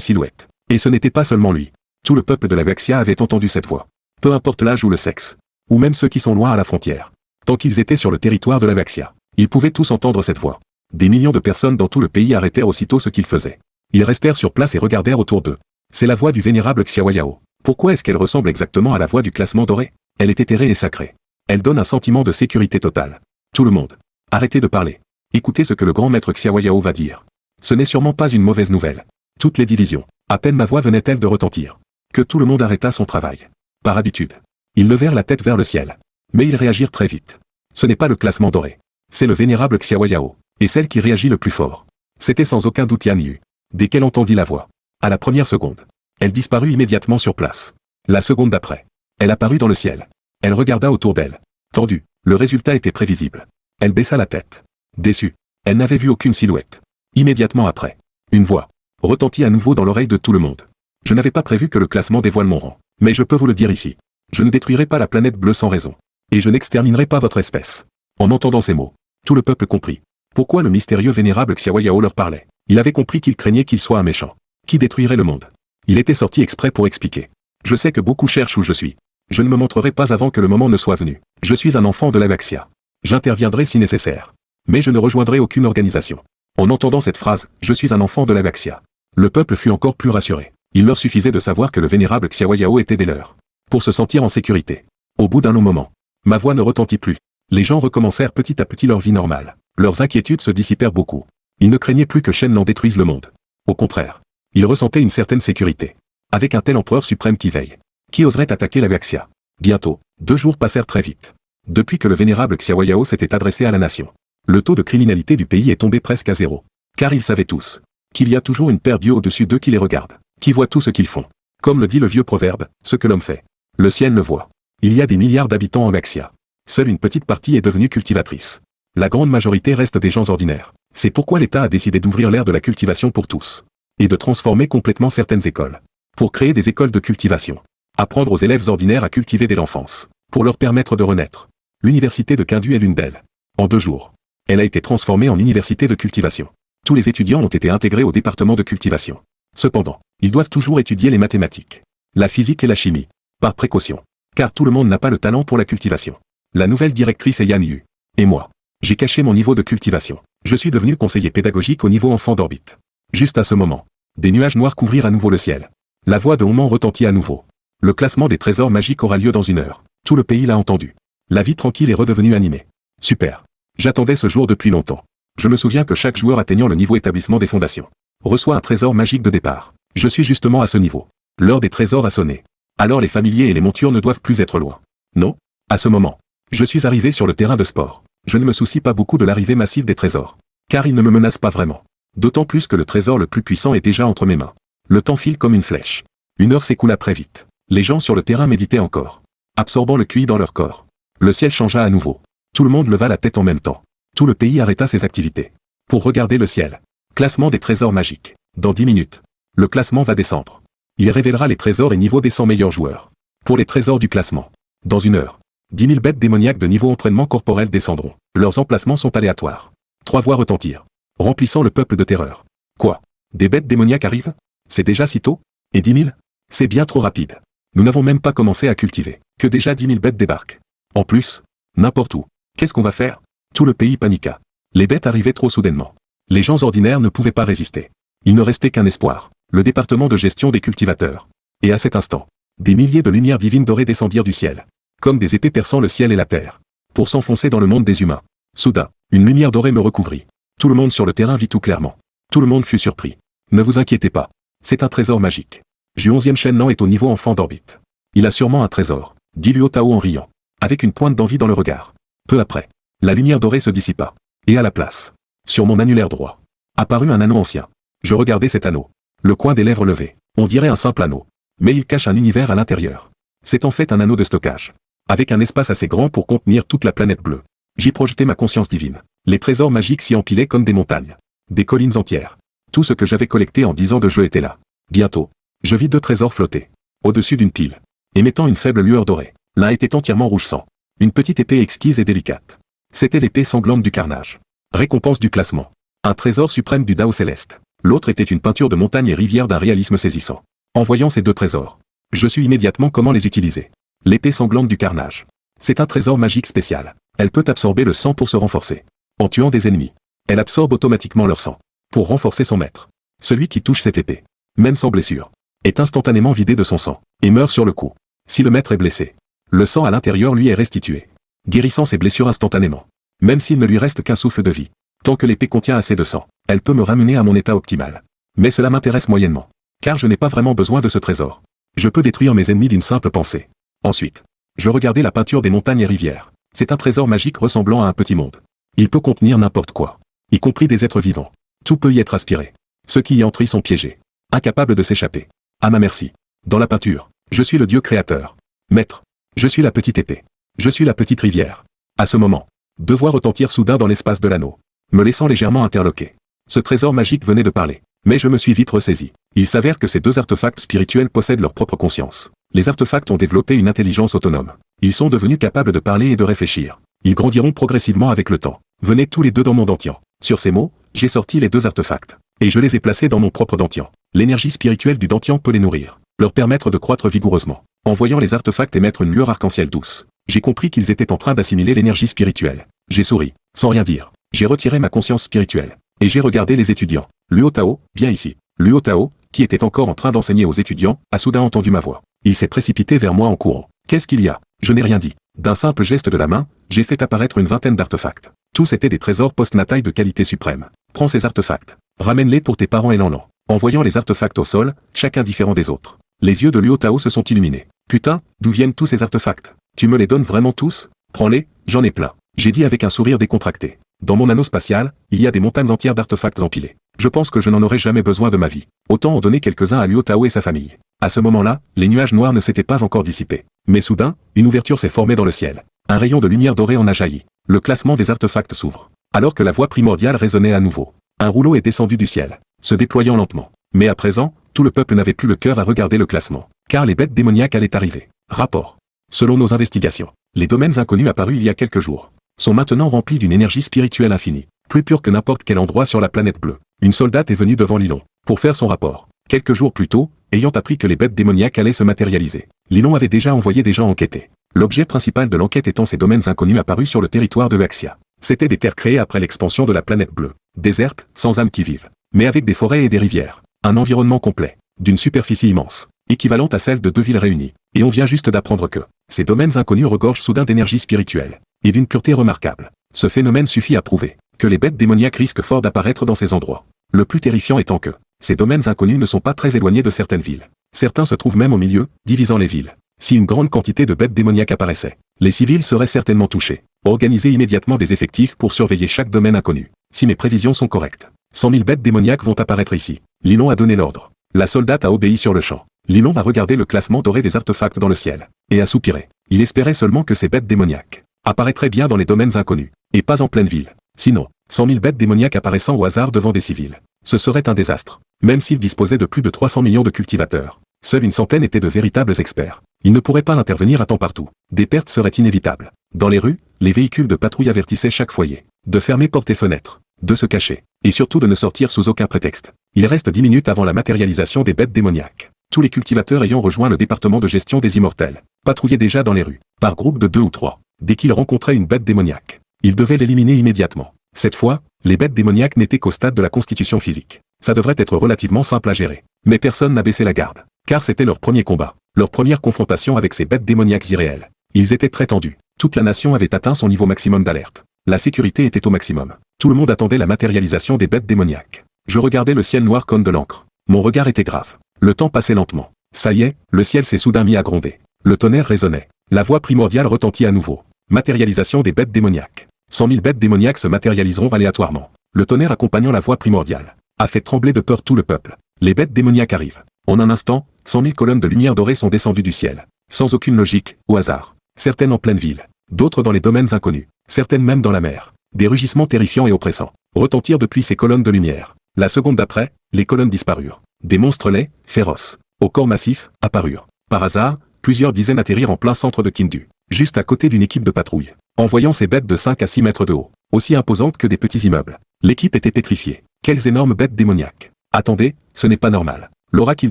silhouette. Et ce n'était pas seulement lui. Tout le peuple de la Baxia avait entendu cette voix. Peu importe l'âge ou le sexe. Ou même ceux qui sont loin à la frontière. Tant qu'ils étaient sur le territoire de la Baxia, ils pouvaient tous entendre cette voix. Des millions de personnes dans tout le pays arrêtèrent aussitôt ce qu'ils faisaient. Ils restèrent sur place et regardèrent autour d'eux. C'est la voix du vénérable Xiaoyao. Pourquoi est-ce qu'elle ressemble exactement à la voix du classement doré? Elle est éthérée et sacrée. Elle donne un sentiment de sécurité totale. Tout le monde. Arrêtez de parler. Écoutez ce que le grand maître Xiaoyao va dire. Ce n'est sûrement pas une mauvaise nouvelle. Toutes les divisions. À peine ma voix venait-elle de retentir. Que tout le monde arrêta son travail. Par habitude. Ils levèrent la tête vers le ciel. Mais ils réagirent très vite. Ce n'est pas le classement doré. C'est le vénérable Xiaoyao. Et celle qui réagit le plus fort. C'était sans aucun doute Yan Yu. Dès qu'elle entendit la voix. À la première seconde. Elle disparut immédiatement sur place. La seconde d'après. Elle apparut dans le ciel. Elle regarda autour d'elle. Tendue. Le résultat était prévisible. Elle baissa la tête. Déçue. Elle n'avait vu aucune silhouette. Immédiatement après. Une voix retentit à nouveau dans l'oreille de tout le monde. Je n'avais pas prévu que le classement dévoile mon rang. Mais je peux vous le dire ici. Je ne détruirai pas la planète bleue sans raison. Et je n'exterminerai pas votre espèce. En entendant ces mots, tout le peuple comprit. Pourquoi le mystérieux vénérable Xiaoyao leur parlait. Il avait compris qu'il craignait qu'il soit un méchant. Qui détruirait le monde. Il était sorti exprès pour expliquer. Je sais que beaucoup cherchent où je suis. Je ne me montrerai pas avant que le moment ne soit venu. Je suis un enfant de la Baxia. J'interviendrai si nécessaire. Mais je ne rejoindrai aucune organisation. En entendant cette phrase, je suis un enfant de la Baxia. Le peuple fut encore plus rassuré. Il leur suffisait de savoir que le vénérable Xiaoyao était des leurs. Pour se sentir en sécurité. Au bout d'un long moment, ma voix ne retentit plus. Les gens recommencèrent petit à petit leur vie normale. Leurs inquiétudes se dissipèrent beaucoup. Ils ne craignaient plus que Shenlan détruise le monde. Au contraire. Ils ressentaient une certaine sécurité. Avec un tel empereur suprême qui veille. Qui oserait attaquer la Baxia? Bientôt, 2 jours passèrent très vite. Depuis que le vénérable Xiaoyao s'était adressé à la nation, le taux de criminalité du pays est tombé presque à zéro. Car ils savaient tous qu'il y a toujours une paire d'yeux au-dessus d'eux qui les regarde, qui voit tout ce qu'ils font. Comme le dit le vieux proverbe, ce que l'homme fait, le ciel le voit. Il y a des milliards d'habitants en Maxia. Seule une petite partie est devenue cultivatrice. La grande majorité reste des gens ordinaires. C'est pourquoi l'État a décidé d'ouvrir l'ère de la cultivation pour tous. Et de transformer complètement certaines écoles. Pour créer des écoles de cultivation. Apprendre aux élèves ordinaires à cultiver dès l'enfance. Pour leur permettre de renaître. L'université de Kindu est l'une d'elles. En 2 jours. Elle a été transformée en université de cultivation. Tous les étudiants ont été intégrés au département de cultivation. Cependant, ils doivent toujours étudier les mathématiques, la physique et la chimie. Par précaution. Car tout le monde n'a pas le talent pour la cultivation. La nouvelle directrice est Yan Yu. Et moi. J'ai caché mon niveau de cultivation. Je suis devenu conseiller pédagogique au niveau enfant d'orbite. Juste à ce moment, des nuages noirs couvrirent à nouveau le ciel. La voix de Oman retentit à nouveau. Le classement des trésors magiques aura lieu dans 1 heure. Tout le pays l'a entendu. La vie tranquille est redevenue animée. Super. J'attendais ce jour depuis longtemps. Je me souviens que chaque joueur atteignant le niveau établissement des fondations reçoit un trésor magique de départ. Je suis justement à ce niveau. L'heure des trésors a sonné. Alors les familiers et les montures ne doivent plus être loin. Non? À ce moment, je suis arrivé sur le terrain de sport. Je ne me soucie pas beaucoup de l'arrivée massive des trésors. Car ils ne me menacent pas vraiment. D'autant plus que le trésor le plus puissant est déjà entre mes mains. Le temps file comme une flèche. 1 heure s'écoula très vite. Les gens sur le terrain méditaient encore. Absorbant le QI dans leur corps. Le ciel changea à nouveau. Tout le monde leva la tête en même temps. Tout le pays arrêta ses activités. Pour regarder le ciel. Classement des trésors magiques. Dans 10 minutes. Le classement va descendre. Il révélera les trésors et niveaux des 100 meilleurs joueurs. Pour les trésors du classement. Dans 1 heure. 10 000 bêtes démoniaques de niveau entraînement corporel descendront. Leurs emplacements sont aléatoires. 3 voix retentirent. Remplissant le peuple de terreur. Quoi? Des bêtes démoniaques arrivent? C'est déjà si tôt? Et 10 000? C'est bien trop rapide. Nous n'avons même pas commencé à cultiver. Que déjà 10 000 bêtes débarquent. En plus, n'importe où. Qu'est-ce qu'on va faire? Tout le pays paniqua. Les bêtes arrivaient trop soudainement. Les gens ordinaires ne pouvaient pas résister. Il ne restait qu'un espoir. Le département de gestion des cultivateurs. Et à cet instant, des milliers de lumières divines dorées descendirent du ciel. Comme des épées perçant le ciel et la terre. Pour s'enfoncer dans le monde des humains. Soudain, une lumière dorée me recouvrit. Tout le monde sur le terrain vit tout clairement. Tout le monde fut surpris. Ne vous inquiétez pas. C'est un trésor magique. Ju 11e Shenlan est au niveau enfant d'orbite. Il a sûrement un trésor, dit Luo Tao en riant. Avec une pointe d'envie dans le regard. Peu après, la lumière dorée se dissipa. Et à la place, sur mon annulaire droit, apparut un anneau ancien. Je regardais cet anneau. Le coin des lèvres levé. On dirait un simple anneau. Mais il cache un univers à l'intérieur. C'est en fait un anneau de stockage. Avec un espace assez grand pour contenir toute la planète bleue. J'y projetais ma conscience divine. Les trésors magiques s'y empilaient comme des montagnes. Des collines entières. Tout ce que j'avais collecté en 10 ans de jeu était là. Bientôt, je vis 2 trésors flotter. Au-dessus d'une pile. Émettant une faible lueur dorée. L'un était entièrement rouge sang. Une petite épée exquise et délicate. C'était l'épée sanglante du carnage. Récompense du classement. Un trésor suprême du Dao céleste. L'autre était une peinture de montagne et rivière d'un réalisme saisissant. En voyant ces 2 trésors, je sus immédiatement comment les utiliser. L'épée sanglante du carnage. C'est un trésor magique spécial. Elle peut absorber le sang pour se renforcer. En tuant des ennemis, elle absorbe automatiquement leur sang. Pour renforcer son maître. Celui qui touche cette épée, même sans blessure, est instantanément vidé de son sang, et meurt sur le coup. Si le maître est blessé, le sang à l'intérieur lui est restitué, guérissant ses blessures instantanément. Même s'il ne lui reste qu'un souffle de vie. Tant que l'épée contient assez de sang, elle peut me ramener à mon état optimal. Mais cela m'intéresse moyennement. Car je n'ai pas vraiment besoin de ce trésor. Je peux détruire mes ennemis d'une simple pensée. Ensuite, je regardais la peinture des montagnes et rivières. C'est un trésor magique ressemblant à un petit monde. Il peut contenir n'importe quoi. Y compris des êtres vivants. Tout peut y être aspiré. Ceux qui y entrent y sont piégés. Incapables de s'échapper. À ma merci. Dans la peinture, je suis le Dieu créateur. Maître. Je suis la petite épée. Je suis la petite rivière. À ce moment, 2 voix retentirent soudain dans l'espace de l'anneau, me laissant légèrement interloqué. Ce trésor magique venait de parler. Mais je me suis vite ressaisi. Il s'avère que ces 2 artefacts spirituels possèdent leur propre conscience. Les artefacts ont développé une intelligence autonome. Ils sont devenus capables de parler et de réfléchir. Ils grandiront progressivement avec le temps. Venez tous les 2 dans mon dentian. Sur ces mots, j'ai sorti les 2 artefacts. Et je les ai placés dans mon propre dentian. L'énergie spirituelle du dentian peut les nourrir. Leur permettre de croître vigoureusement. En voyant les artefacts émettre une lueur arc-en-ciel douce, j'ai compris qu'ils étaient en train d'assimiler l'énergie spirituelle. J'ai souri, sans rien dire. J'ai retiré ma conscience spirituelle. Et j'ai regardé les étudiants. Luo Tao, viens ici. Luo Tao, qui était encore en train d'enseigner aux étudiants, a soudain entendu ma voix. Il s'est précipité vers moi en courant. Qu'est-ce qu'il y a? Je n'ai rien dit. D'un simple geste de la main, j'ai fait apparaître une vingtaine d'artefacts. Tous étaient des trésors post-natals de qualité suprême. Prends ces artefacts. Ramène-les pour tes parents et Lanlan. En voyant les artefacts au sol, chacun différent des autres, les yeux de Luo Tao se sont illuminés. Putain, d'où viennent tous ces artefacts? Tu me les donnes vraiment tous? Prends-les, j'en ai plein. J'ai dit avec un sourire décontracté. Dans mon anneau spatial, il y a des montagnes entières d'artefacts empilés. Je pense que je n'en aurai jamais besoin de ma vie. Autant en donner quelques-uns à Liu Tao et sa famille. À ce moment-là, les nuages noirs ne s'étaient pas encore dissipés. Mais soudain, une ouverture s'est formée dans le ciel. Un rayon de lumière dorée en a jailli. Le classement des artefacts s'ouvre. Alors que la voix primordiale résonnait à nouveau. Un rouleau est descendu du ciel, se déployant lentement. Mais à présent, tout le peuple n'avait plus le cœur à regarder le classement. Car les bêtes démoniaques allaient arriver. Rapport. Selon nos investigations, les domaines inconnus apparus il y a quelques jours sont maintenant remplis d'une énergie spirituelle infinie, plus pure que n'importe quel endroit sur la planète bleue. Une soldate est venue devant Lilon pour faire son rapport. Quelques jours plus tôt, ayant appris que les bêtes démoniaques allaient se matérialiser, Lilon avait déjà envoyé des gens enquêter. L'objet principal de l'enquête étant ces domaines inconnus apparus sur le territoire de Axia. C'étaient des terres créées après l'expansion de la planète bleue, désertes, sans âme qui vivent, mais avec des forêts et des rivières. Un environnement complet, d'une superficie immense, équivalente à celle de 2 villes réunies. Et on vient juste d'apprendre que ces domaines inconnus regorgent soudain d'énergie spirituelle et d'une pureté remarquable. Ce phénomène suffit à prouver que les bêtes démoniaques risquent fort d'apparaître dans ces endroits. Le plus terrifiant étant que ces domaines inconnus ne sont pas très éloignés de certaines villes. Certains se trouvent même au milieu, divisant les villes. Si une grande quantité de bêtes démoniaques apparaissait, les civils seraient certainement touchés. Organisez immédiatement des effectifs pour surveiller chaque domaine inconnu. Si mes prévisions sont correctes, 100 000 bêtes démoniaques vont apparaître ici. Lilon a donné l'ordre. La soldate a obéi sur le champ. Lilon a regardé le classement doré des artefacts dans le ciel, et a soupiré. Il espérait seulement que ces bêtes démoniaques apparaîtraient bien dans les domaines inconnus, et pas en pleine ville. Sinon, 100 000 bêtes démoniaques apparaissant au hasard devant des civils. Ce serait un désastre. Même s'il disposait de plus de 300 millions de cultivateurs, seule une centaine étaient de véritables experts. Ils ne pourraient pas intervenir à temps partout. Des pertes seraient inévitables. Dans les rues, les véhicules de patrouille avertissaient chaque foyer de fermer portes et fenêtres, de se cacher, et surtout de ne sortir sous aucun prétexte. Il reste 10 minutes avant la matérialisation des bêtes démoniaques. Tous les cultivateurs ayant rejoint le département de gestion des immortels patrouillaient déjà dans les rues, par groupe de 2 ou 3. Dès qu'ils rencontraient une bête démoniaque, ils devaient l'éliminer immédiatement. Cette fois, les bêtes démoniaques n'étaient qu'au stade de la constitution physique. Ça devrait être relativement simple à gérer. Mais personne n'a baissé la garde, car c'était leur premier combat, leur première confrontation avec ces bêtes démoniaques irréelles. Ils étaient très tendus. Toute la nation avait atteint son niveau maximum d'alerte. La sécurité était au maximum. Tout le monde attendait la matérialisation des bêtes démoniaques. Je regardais le ciel noir comme de l'encre. Mon regard était grave. Le temps passait lentement. Ça y est, le ciel s'est soudain mis à gronder. Le tonnerre résonnait. La voix primordiale retentit à nouveau. Matérialisation des bêtes démoniaques. 100 000 bêtes démoniaques se matérialiseront aléatoirement. Le tonnerre accompagnant la voix primordiale a fait trembler de peur tout le peuple. Les bêtes démoniaques arrivent. En un instant, 100 000 colonnes de lumière dorée sont descendues du ciel. Sans aucune logique, au hasard. Certaines en pleine ville. D'autres dans les domaines inconnus. Certaines même dans la mer. Des rugissements terrifiants et oppressants retentirent depuis ces colonnes de lumière. La seconde d'après, les colonnes disparurent. Des monstres laids, féroces, au corps massif, apparurent. Par hasard, plusieurs dizaines atterrirent en plein centre de Kindu, juste à côté d'une équipe de patrouille. En voyant ces bêtes de 5 à 6 mètres de haut, aussi imposantes que des petits immeubles, l'équipe était pétrifiée. Quelles énormes bêtes démoniaques! Attendez, ce n'est pas normal. L'aura qu'il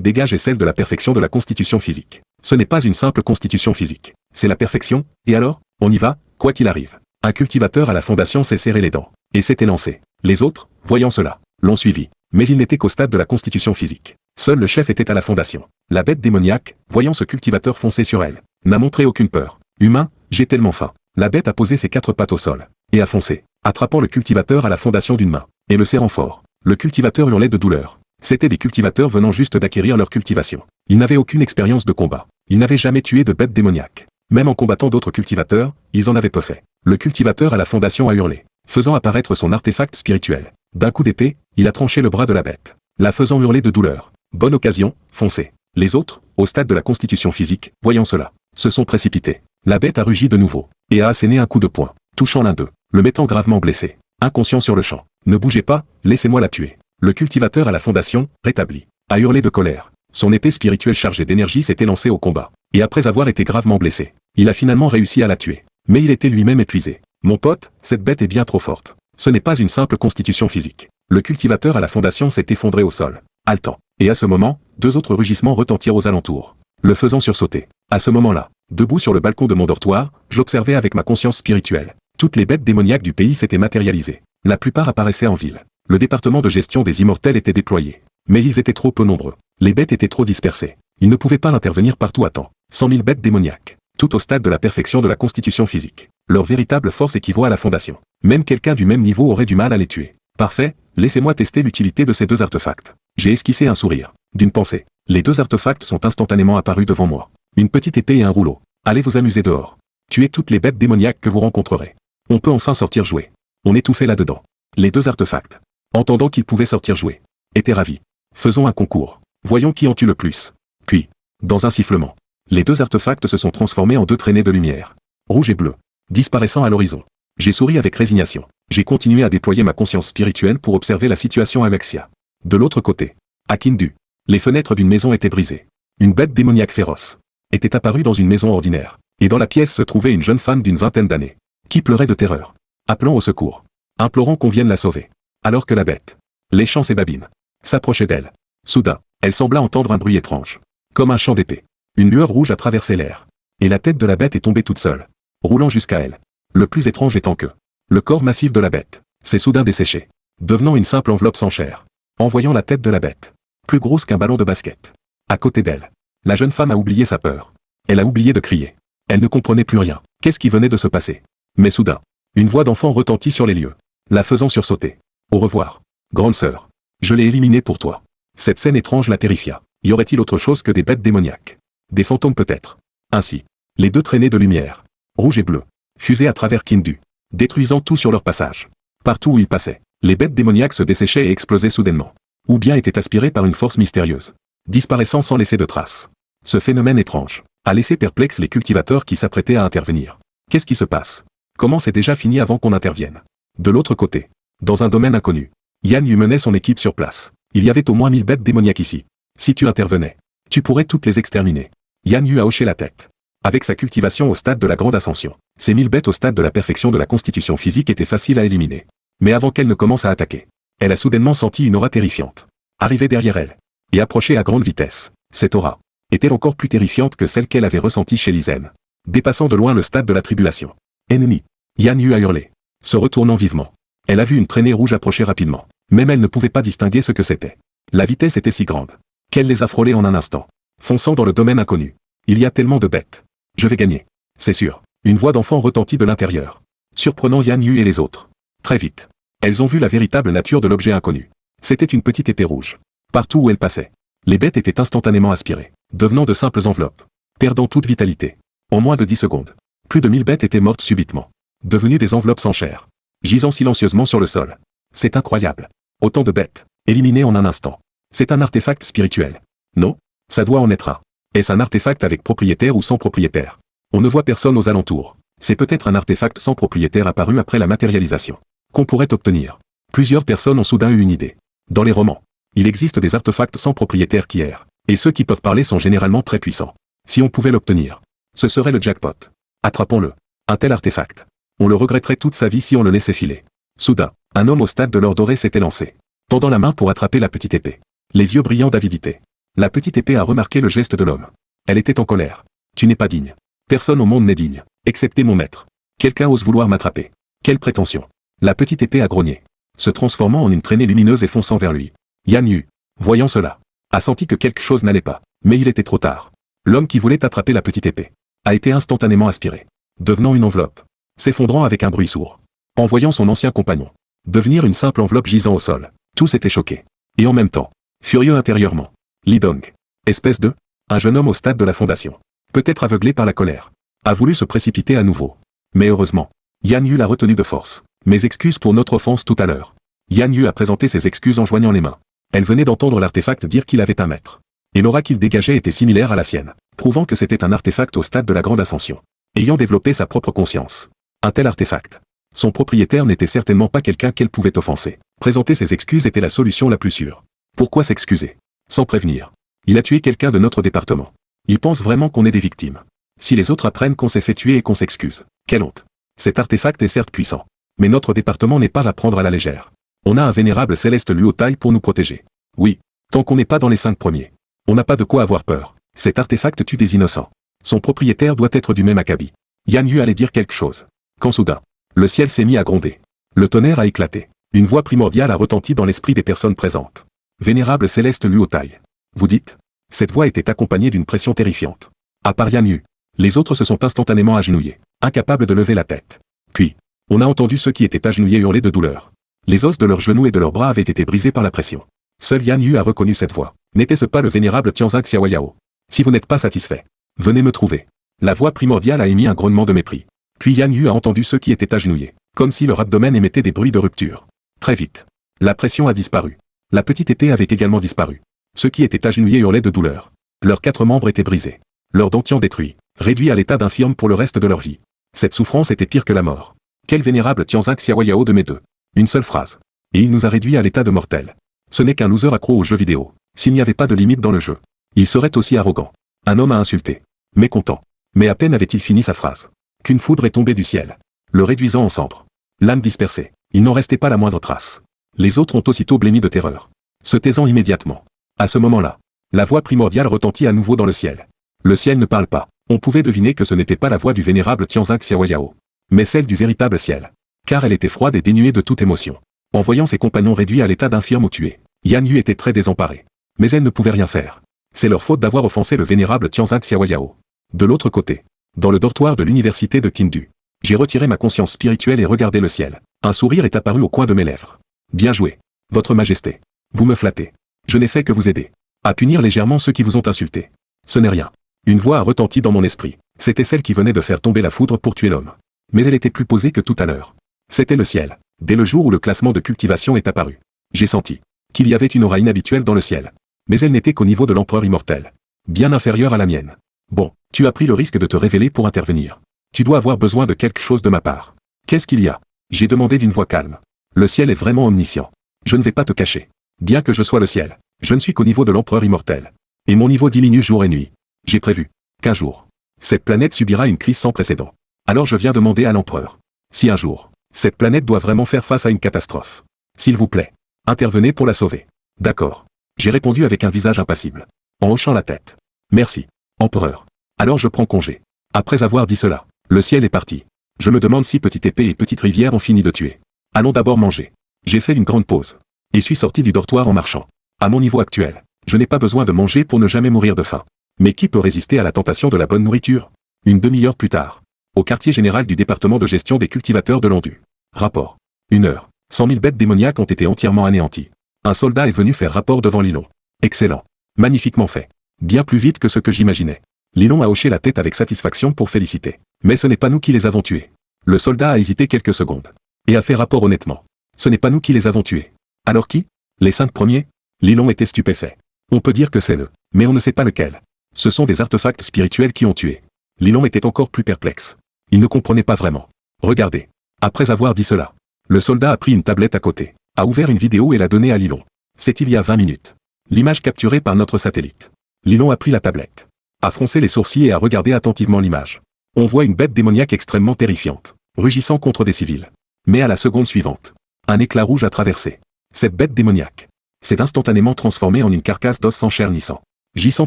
dégage est celle de la perfection de la constitution physique. Ce n'est pas une simple constitution physique. C'est la perfection, et alors, on y va, quoi qu'il arrive. Un cultivateur à la fondation s'est serré les dents, et s'est élancé. Les autres, voyant cela, l'ont suivi. Mais il n'était qu'au stade de la constitution physique. Seul le chef était à la fondation. La bête démoniaque, voyant ce cultivateur foncer sur elle, n'a montré aucune peur. Humain, j'ai tellement faim. La bête a posé ses 4 pattes au sol, et a foncé, attrapant le cultivateur à la fondation d'une main, et le serrant fort. Le cultivateur hurlait de douleur. C'étaient des cultivateurs venant juste d'acquérir leur cultivation. Ils n'avaient aucune expérience de combat. Ils n'avaient jamais tué de bêtes démoniaques. Même en combattant d'autres cultivateurs, ils en avaient peu fait. Le cultivateur à la fondation a hurlé, faisant apparaître son artefact spirituel. D'un coup d'épée, il a tranché le bras de la bête, la faisant hurler de douleur. Bonne occasion, foncez. Les autres, au stade de la constitution physique, voyant cela, se sont précipités. La bête a rugi de nouveau, et a asséné un coup de poing, touchant l'un d'eux, le mettant gravement blessé. Inconscient sur le champ. Ne bougez pas, laissez-moi la tuer. Le cultivateur à la fondation, rétabli, a hurlé de colère. Son épée spirituelle chargée d'énergie s'était lancée au combat. Et après avoir été gravement blessé, il a finalement réussi à la tuer. Mais il était lui-même épuisé. Mon pote, cette bête est bien trop forte. Ce n'est pas une simple constitution physique. Le cultivateur à la fondation s'est effondré au sol, haletant. Et à ce moment, 2 autres rugissements retentirent aux alentours, le faisant sursauter. À ce moment-là, debout sur le balcon de mon dortoir, j'observais avec ma conscience spirituelle. Toutes les bêtes démoniaques du pays s'étaient matérialisées. La plupart apparaissaient en ville. Le département de gestion des immortels était déployé. Mais ils étaient trop peu nombreux. Les bêtes étaient trop dispersées. Ils ne pouvaient pas intervenir partout à temps. 100 000 bêtes démoniaques. Tout au stade de la perfection de la constitution physique. Leur véritable force équivaut à la fondation. Même quelqu'un du même niveau aurait du mal à les tuer. Parfait, laissez-moi tester l'utilité de ces 2 artefacts. J'ai esquissé un sourire. D'une pensée. Les 2 artefacts sont instantanément apparus devant moi. Une petite épée et un rouleau. Allez vous amuser dehors. Tuez toutes les bêtes démoniaques que vous rencontrerez. On peut enfin sortir jouer. On étouffait là-dedans. Les deux artefacts, entendant qu'ils pouvaient sortir jouer, étaient ravis. Faisons un concours. Voyons qui en tue le plus. Puis, dans un sifflement, les deux artefacts se sont transformés en deux traînées de lumière, rouge et bleu, disparaissant à l'horizon. J'ai souri avec résignation. J'ai continué à déployer ma conscience spirituelle pour observer la situation à Mexia. De l'autre côté, à Kindu, les fenêtres d'une maison étaient brisées. Une bête démoniaque féroce était apparue dans une maison ordinaire, et dans la pièce se trouvait une jeune femme d'une vingtaine d'années, qui pleurait de terreur, appelant au secours, implorant qu'on vienne la sauver. Alors que la bête, léchant ses babines, s'approchait d'elle. Soudain, elle sembla entendre un bruit étrange, comme un chant d'épée. Une lueur rouge a traversé l'air, et la tête de la bête est tombée toute seule, roulant jusqu'à elle. Le plus étrange étant que le corps massif de la bête s'est soudain desséché, devenant une simple enveloppe sans chair. En voyant la tête de la bête, plus grosse qu'un ballon de basket, à côté d'elle, la jeune femme a oublié sa peur. Elle a oublié de crier. Elle ne comprenait plus rien. Qu'est-ce qui venait de se passer? Mais soudain, une voix d'enfant retentit sur les lieux, la faisant sursauter. Au revoir, grande sœur. Je l'ai éliminée pour toi. Cette scène étrange la terrifia. Y aurait-il autre chose que des bêtes démoniaques? Des fantômes peut-être. Ainsi, les deux traînées de lumière, rouge et bleu, fusaient à travers Kindu, détruisant tout sur leur passage. Partout où ils passaient, les bêtes démoniaques se desséchaient et explosaient soudainement, ou bien étaient aspirées par une force mystérieuse, disparaissant sans laisser de traces. Ce phénomène étrange a laissé perplexes les cultivateurs qui s'apprêtaient à intervenir. Qu'est-ce qui se passe? Comment c'est déjà fini avant qu'on intervienne? De l'autre côté, dans un domaine inconnu, Yan Yu menait son équipe sur place. Il y avait au moins 1000 bêtes démoniaques ici. Si tu intervenais, tu pourrais toutes les exterminer. Yan Yu a hoché la tête. Avec sa cultivation au stade de la grande ascension, ces 1000 bêtes au stade de la perfection de la constitution physique étaient faciles à éliminer. Mais avant qu'elle ne commence à attaquer, elle a soudainement senti une aura terrifiante arriver derrière elle et approcher à grande vitesse. Cette aura était encore plus terrifiante que celle qu'elle avait ressentie chez Lizen, dépassant de loin le stade de la tribulation. Ennemi! Yan Yu a hurlé, se retournant vivement. Elle a vu une traînée rouge approcher rapidement. Même elle ne pouvait pas distinguer ce que c'était. La vitesse était si grande qu'elle les a frôlés en un instant, fonçant dans le domaine inconnu. Il y a tellement de bêtes. Je vais gagner. C'est sûr. Une voix d'enfant retentit de l'intérieur, surprenant Yan Yu et les autres. Très vite, elles ont vu la véritable nature de l'objet inconnu. C'était une petite épée rouge. Partout où elle passait, les bêtes étaient instantanément aspirées, devenant de simples enveloppes, perdant toute vitalité. En moins de 10 secondes, plus de 1000 bêtes étaient mortes subitement, devenues des enveloppes sans chair, gisant silencieusement sur le sol. C'est incroyable. Autant de bêtes, éliminées en un instant. C'est un artefact spirituel. Non? Ça doit en être un. Est-ce un artefact avec propriétaire ou sans propriétaire? On ne voit personne aux alentours. C'est peut-être un artefact sans propriétaire apparu après la matérialisation, qu'on pourrait obtenir. Plusieurs personnes ont soudain eu une idée. Dans les romans, il existe des artefacts sans propriétaire qui errent, et ceux qui peuvent parler sont généralement très puissants. Si on pouvait l'obtenir, ce serait le jackpot. Attrapons-le. Un tel artefact. On le regretterait toute sa vie si on le laissait filer. Soudain, un homme au stade de l'or doré s'était lancé, tendant la main pour attraper la petite épée, les yeux brillants d'avidité. La petite épée a remarqué le geste de l'homme. Elle était en colère. Tu n'es pas digne. Personne au monde n'est digne, excepté mon maître. Quelqu'un ose vouloir m'attraper. Quelle prétention. La petite épée a grogné, se transformant en une traînée lumineuse et fonçant vers lui. Yan Yu, voyant cela, a senti que quelque chose n'allait pas, mais il était trop tard. L'homme qui voulait attraper la petite épée a été instantanément aspiré, devenant une enveloppe, s'effondrant avec un bruit sourd. En voyant son ancien compagnon devenir une simple enveloppe gisant au sol, tous étaient choqués. Et en même temps, furieux intérieurement. Li Dong, espèce de, un jeune homme au stade de la fondation, peut-être aveuglé par la colère, a voulu se précipiter à nouveau. Mais heureusement, Yan Yu l'a retenu de force. Mes excuses pour notre offense tout à l'heure. Yan Yu a présenté ses excuses en joignant les mains. Elle venait d'entendre l'artefact dire qu'il avait un maître. Et l'aura qu'il dégageait était similaire à la sienne, prouvant que c'était un artefact au stade de la grande ascension, ayant développé sa propre conscience. Un tel artefact. Son propriétaire n'était certainement pas quelqu'un qu'elle pouvait offenser. Présenter ses excuses était la solution la plus sûre. Pourquoi s'excuser? Sans prévenir. Il a tué quelqu'un de notre département. Il pense vraiment qu'on est des victimes. Si les autres apprennent qu'on s'est fait tuer et qu'on s'excuse, quelle honte. Cet artefact est certes puissant, mais notre département n'est pas à prendre à la légère. On a un vénérable céleste Luo Tai pour nous protéger. Oui, tant qu'on n'est pas dans les 5 premiers. On n'a pas de quoi avoir peur. Cet artefact tue des innocents. Son propriétaire doit être du même acabit. Yan Yu allait dire quelque chose. Quand soudain, le ciel s'est mis à gronder. Le tonnerre a éclaté. Une voix primordiale a retenti dans l'esprit des personnes présentes. Vénérable céleste Luo Tai. Vous dites? Cette voix était accompagnée d'une pression terrifiante. À part Yan Yu, les autres se sont instantanément agenouillés, incapables de lever la tête. Puis, on a entendu ceux qui étaient agenouillés hurler de douleur. Les os de leurs genoux et de leurs bras avaient été brisés par la pression. Seul Yan Yu a reconnu cette voix. N'était-ce pas le vénérable Tianzing Xiaoyao? Si vous n'êtes pas satisfait, Venez me trouver. La voix primordiale a émis un grognement de mépris. Puis Yan Yu a entendu ceux qui étaient agenouillés, comme si leur abdomen émettait des bruits de rupture. Très vite. La pression a disparu. La petite épée avait également disparu. Ceux qui étaient agenouillés hurlaient de douleur. Leurs 4 membres étaient brisés. Leurs dentiers détruits, réduits à l'état d'infirme pour le reste de leur vie. Cette souffrance était pire que la mort. Quel vénérable Tianzing Xiaoyao de mes deux. Une seule phrase. Et il nous a réduits à l'état de mortels. Ce n'est qu'un loser accro aux jeux vidéo. S'il n'y avait pas de limite dans le jeu, il serait aussi arrogant. Un homme a insulté. Mécontent. Mais à peine avait-il fini sa phrase qu'une foudre est tombée du ciel, le réduisant en cendres. L'âme dispersée. Il n'en restait pas la moindre trace. Les autres ont aussitôt blêmi de terreur, se taisant immédiatement. À ce moment-là, la voix primordiale retentit à nouveau dans le ciel. Le ciel ne parle pas. On pouvait deviner que ce n'était pas la voix du vénérable Tianzing Xiaoyao, mais celle du véritable ciel. Car elle était froide et dénuée de toute émotion. En voyant ses compagnons réduits à l'état d'infirme ou tués, Yan Yu était très désemparée. Mais elle ne pouvait rien faire. C'est leur faute d'avoir offensé le vénérable Tianzing Xiaoyao. De l'autre côté, dans le dortoir de l'université de Qingdu, j'ai retiré ma conscience spirituelle et regardé le ciel. Un sourire est apparu au coin de mes lèvres. Bien joué, Votre Majesté. Vous me flattez. Je n'ai fait que vous aider à punir légèrement ceux qui vous ont insulté. Ce n'est rien. Une voix a retenti dans mon esprit. C'était celle qui venait de faire tomber la foudre pour tuer l'homme. Mais elle était plus posée que tout à l'heure. C'était le ciel. Dès le jour où le classement de cultivation est apparu, j'ai senti qu'il y avait une aura inhabituelle dans le ciel. Mais elle n'était qu'au niveau de l'empereur immortel. Bien inférieure à la mienne. Bon, tu as pris le risque de te révéler pour intervenir. Tu dois avoir besoin de quelque chose de ma part. Qu'est-ce qu'il y a? J'ai demandé d'une voix calme. Le ciel est vraiment omniscient. Je ne vais pas te cacher. Bien que je sois le ciel, je ne suis qu'au niveau de l'empereur immortel. Et mon niveau diminue jour et nuit. J'ai prévu qu'un jour, cette planète subira une crise sans précédent. Alors je viens demander à l'empereur si un jour, cette planète doit vraiment faire face à une catastrophe. S'il vous plaît, intervenez pour la sauver. D'accord. J'ai répondu avec un visage impassible, en hochant la tête. Merci, empereur. Alors je prends congé. Après avoir dit cela, le ciel est parti. Je me demande si Petite Épée et Petite Rivière ont fini de tuer. Allons d'abord manger. J'ai fait une grande pause. Et suis sorti du dortoir en marchant. À mon niveau actuel, je n'ai pas besoin de manger pour ne jamais mourir de faim. Mais qui peut résister à la tentation de la bonne nourriture? Une demi-heure plus tard. Au quartier général du département de gestion des cultivateurs de Landu. Rapport. 1 heure. 100 000 bêtes démoniaques ont été entièrement anéanties. Un soldat est venu faire rapport devant Lilon. Excellent. Magnifiquement fait. Bien plus vite que ce que j'imaginais. Lilon a hoché la tête avec satisfaction pour féliciter. Mais ce n'est pas nous qui les avons tués. Le soldat a hésité quelques secondes. Et a fait rapport honnêtement. Ce n'est pas nous qui les avons tués. Alors qui? Les 5 premiers? Lilon était stupéfait. On peut dire que c'est le, mais on ne sait pas lequel. Ce sont des artefacts spirituels qui ont tué. Lilon était encore plus perplexe. Il ne comprenait pas vraiment. Regardez. Après avoir dit cela, le soldat a pris une tablette à côté, a ouvert une vidéo et l'a donnée à Lilon. C'est il y a 20 minutes. L'image capturée par notre satellite. Lilon a pris la tablette, a froncé les sourcils et a regardé attentivement l'image. On voit une bête démoniaque extrêmement terrifiante, rugissant contre des civils. Mais à la seconde suivante, un éclat rouge a traversé. Cette bête démoniaque s'est instantanément transformée en une carcasse d'os sans chair ni sang, gissant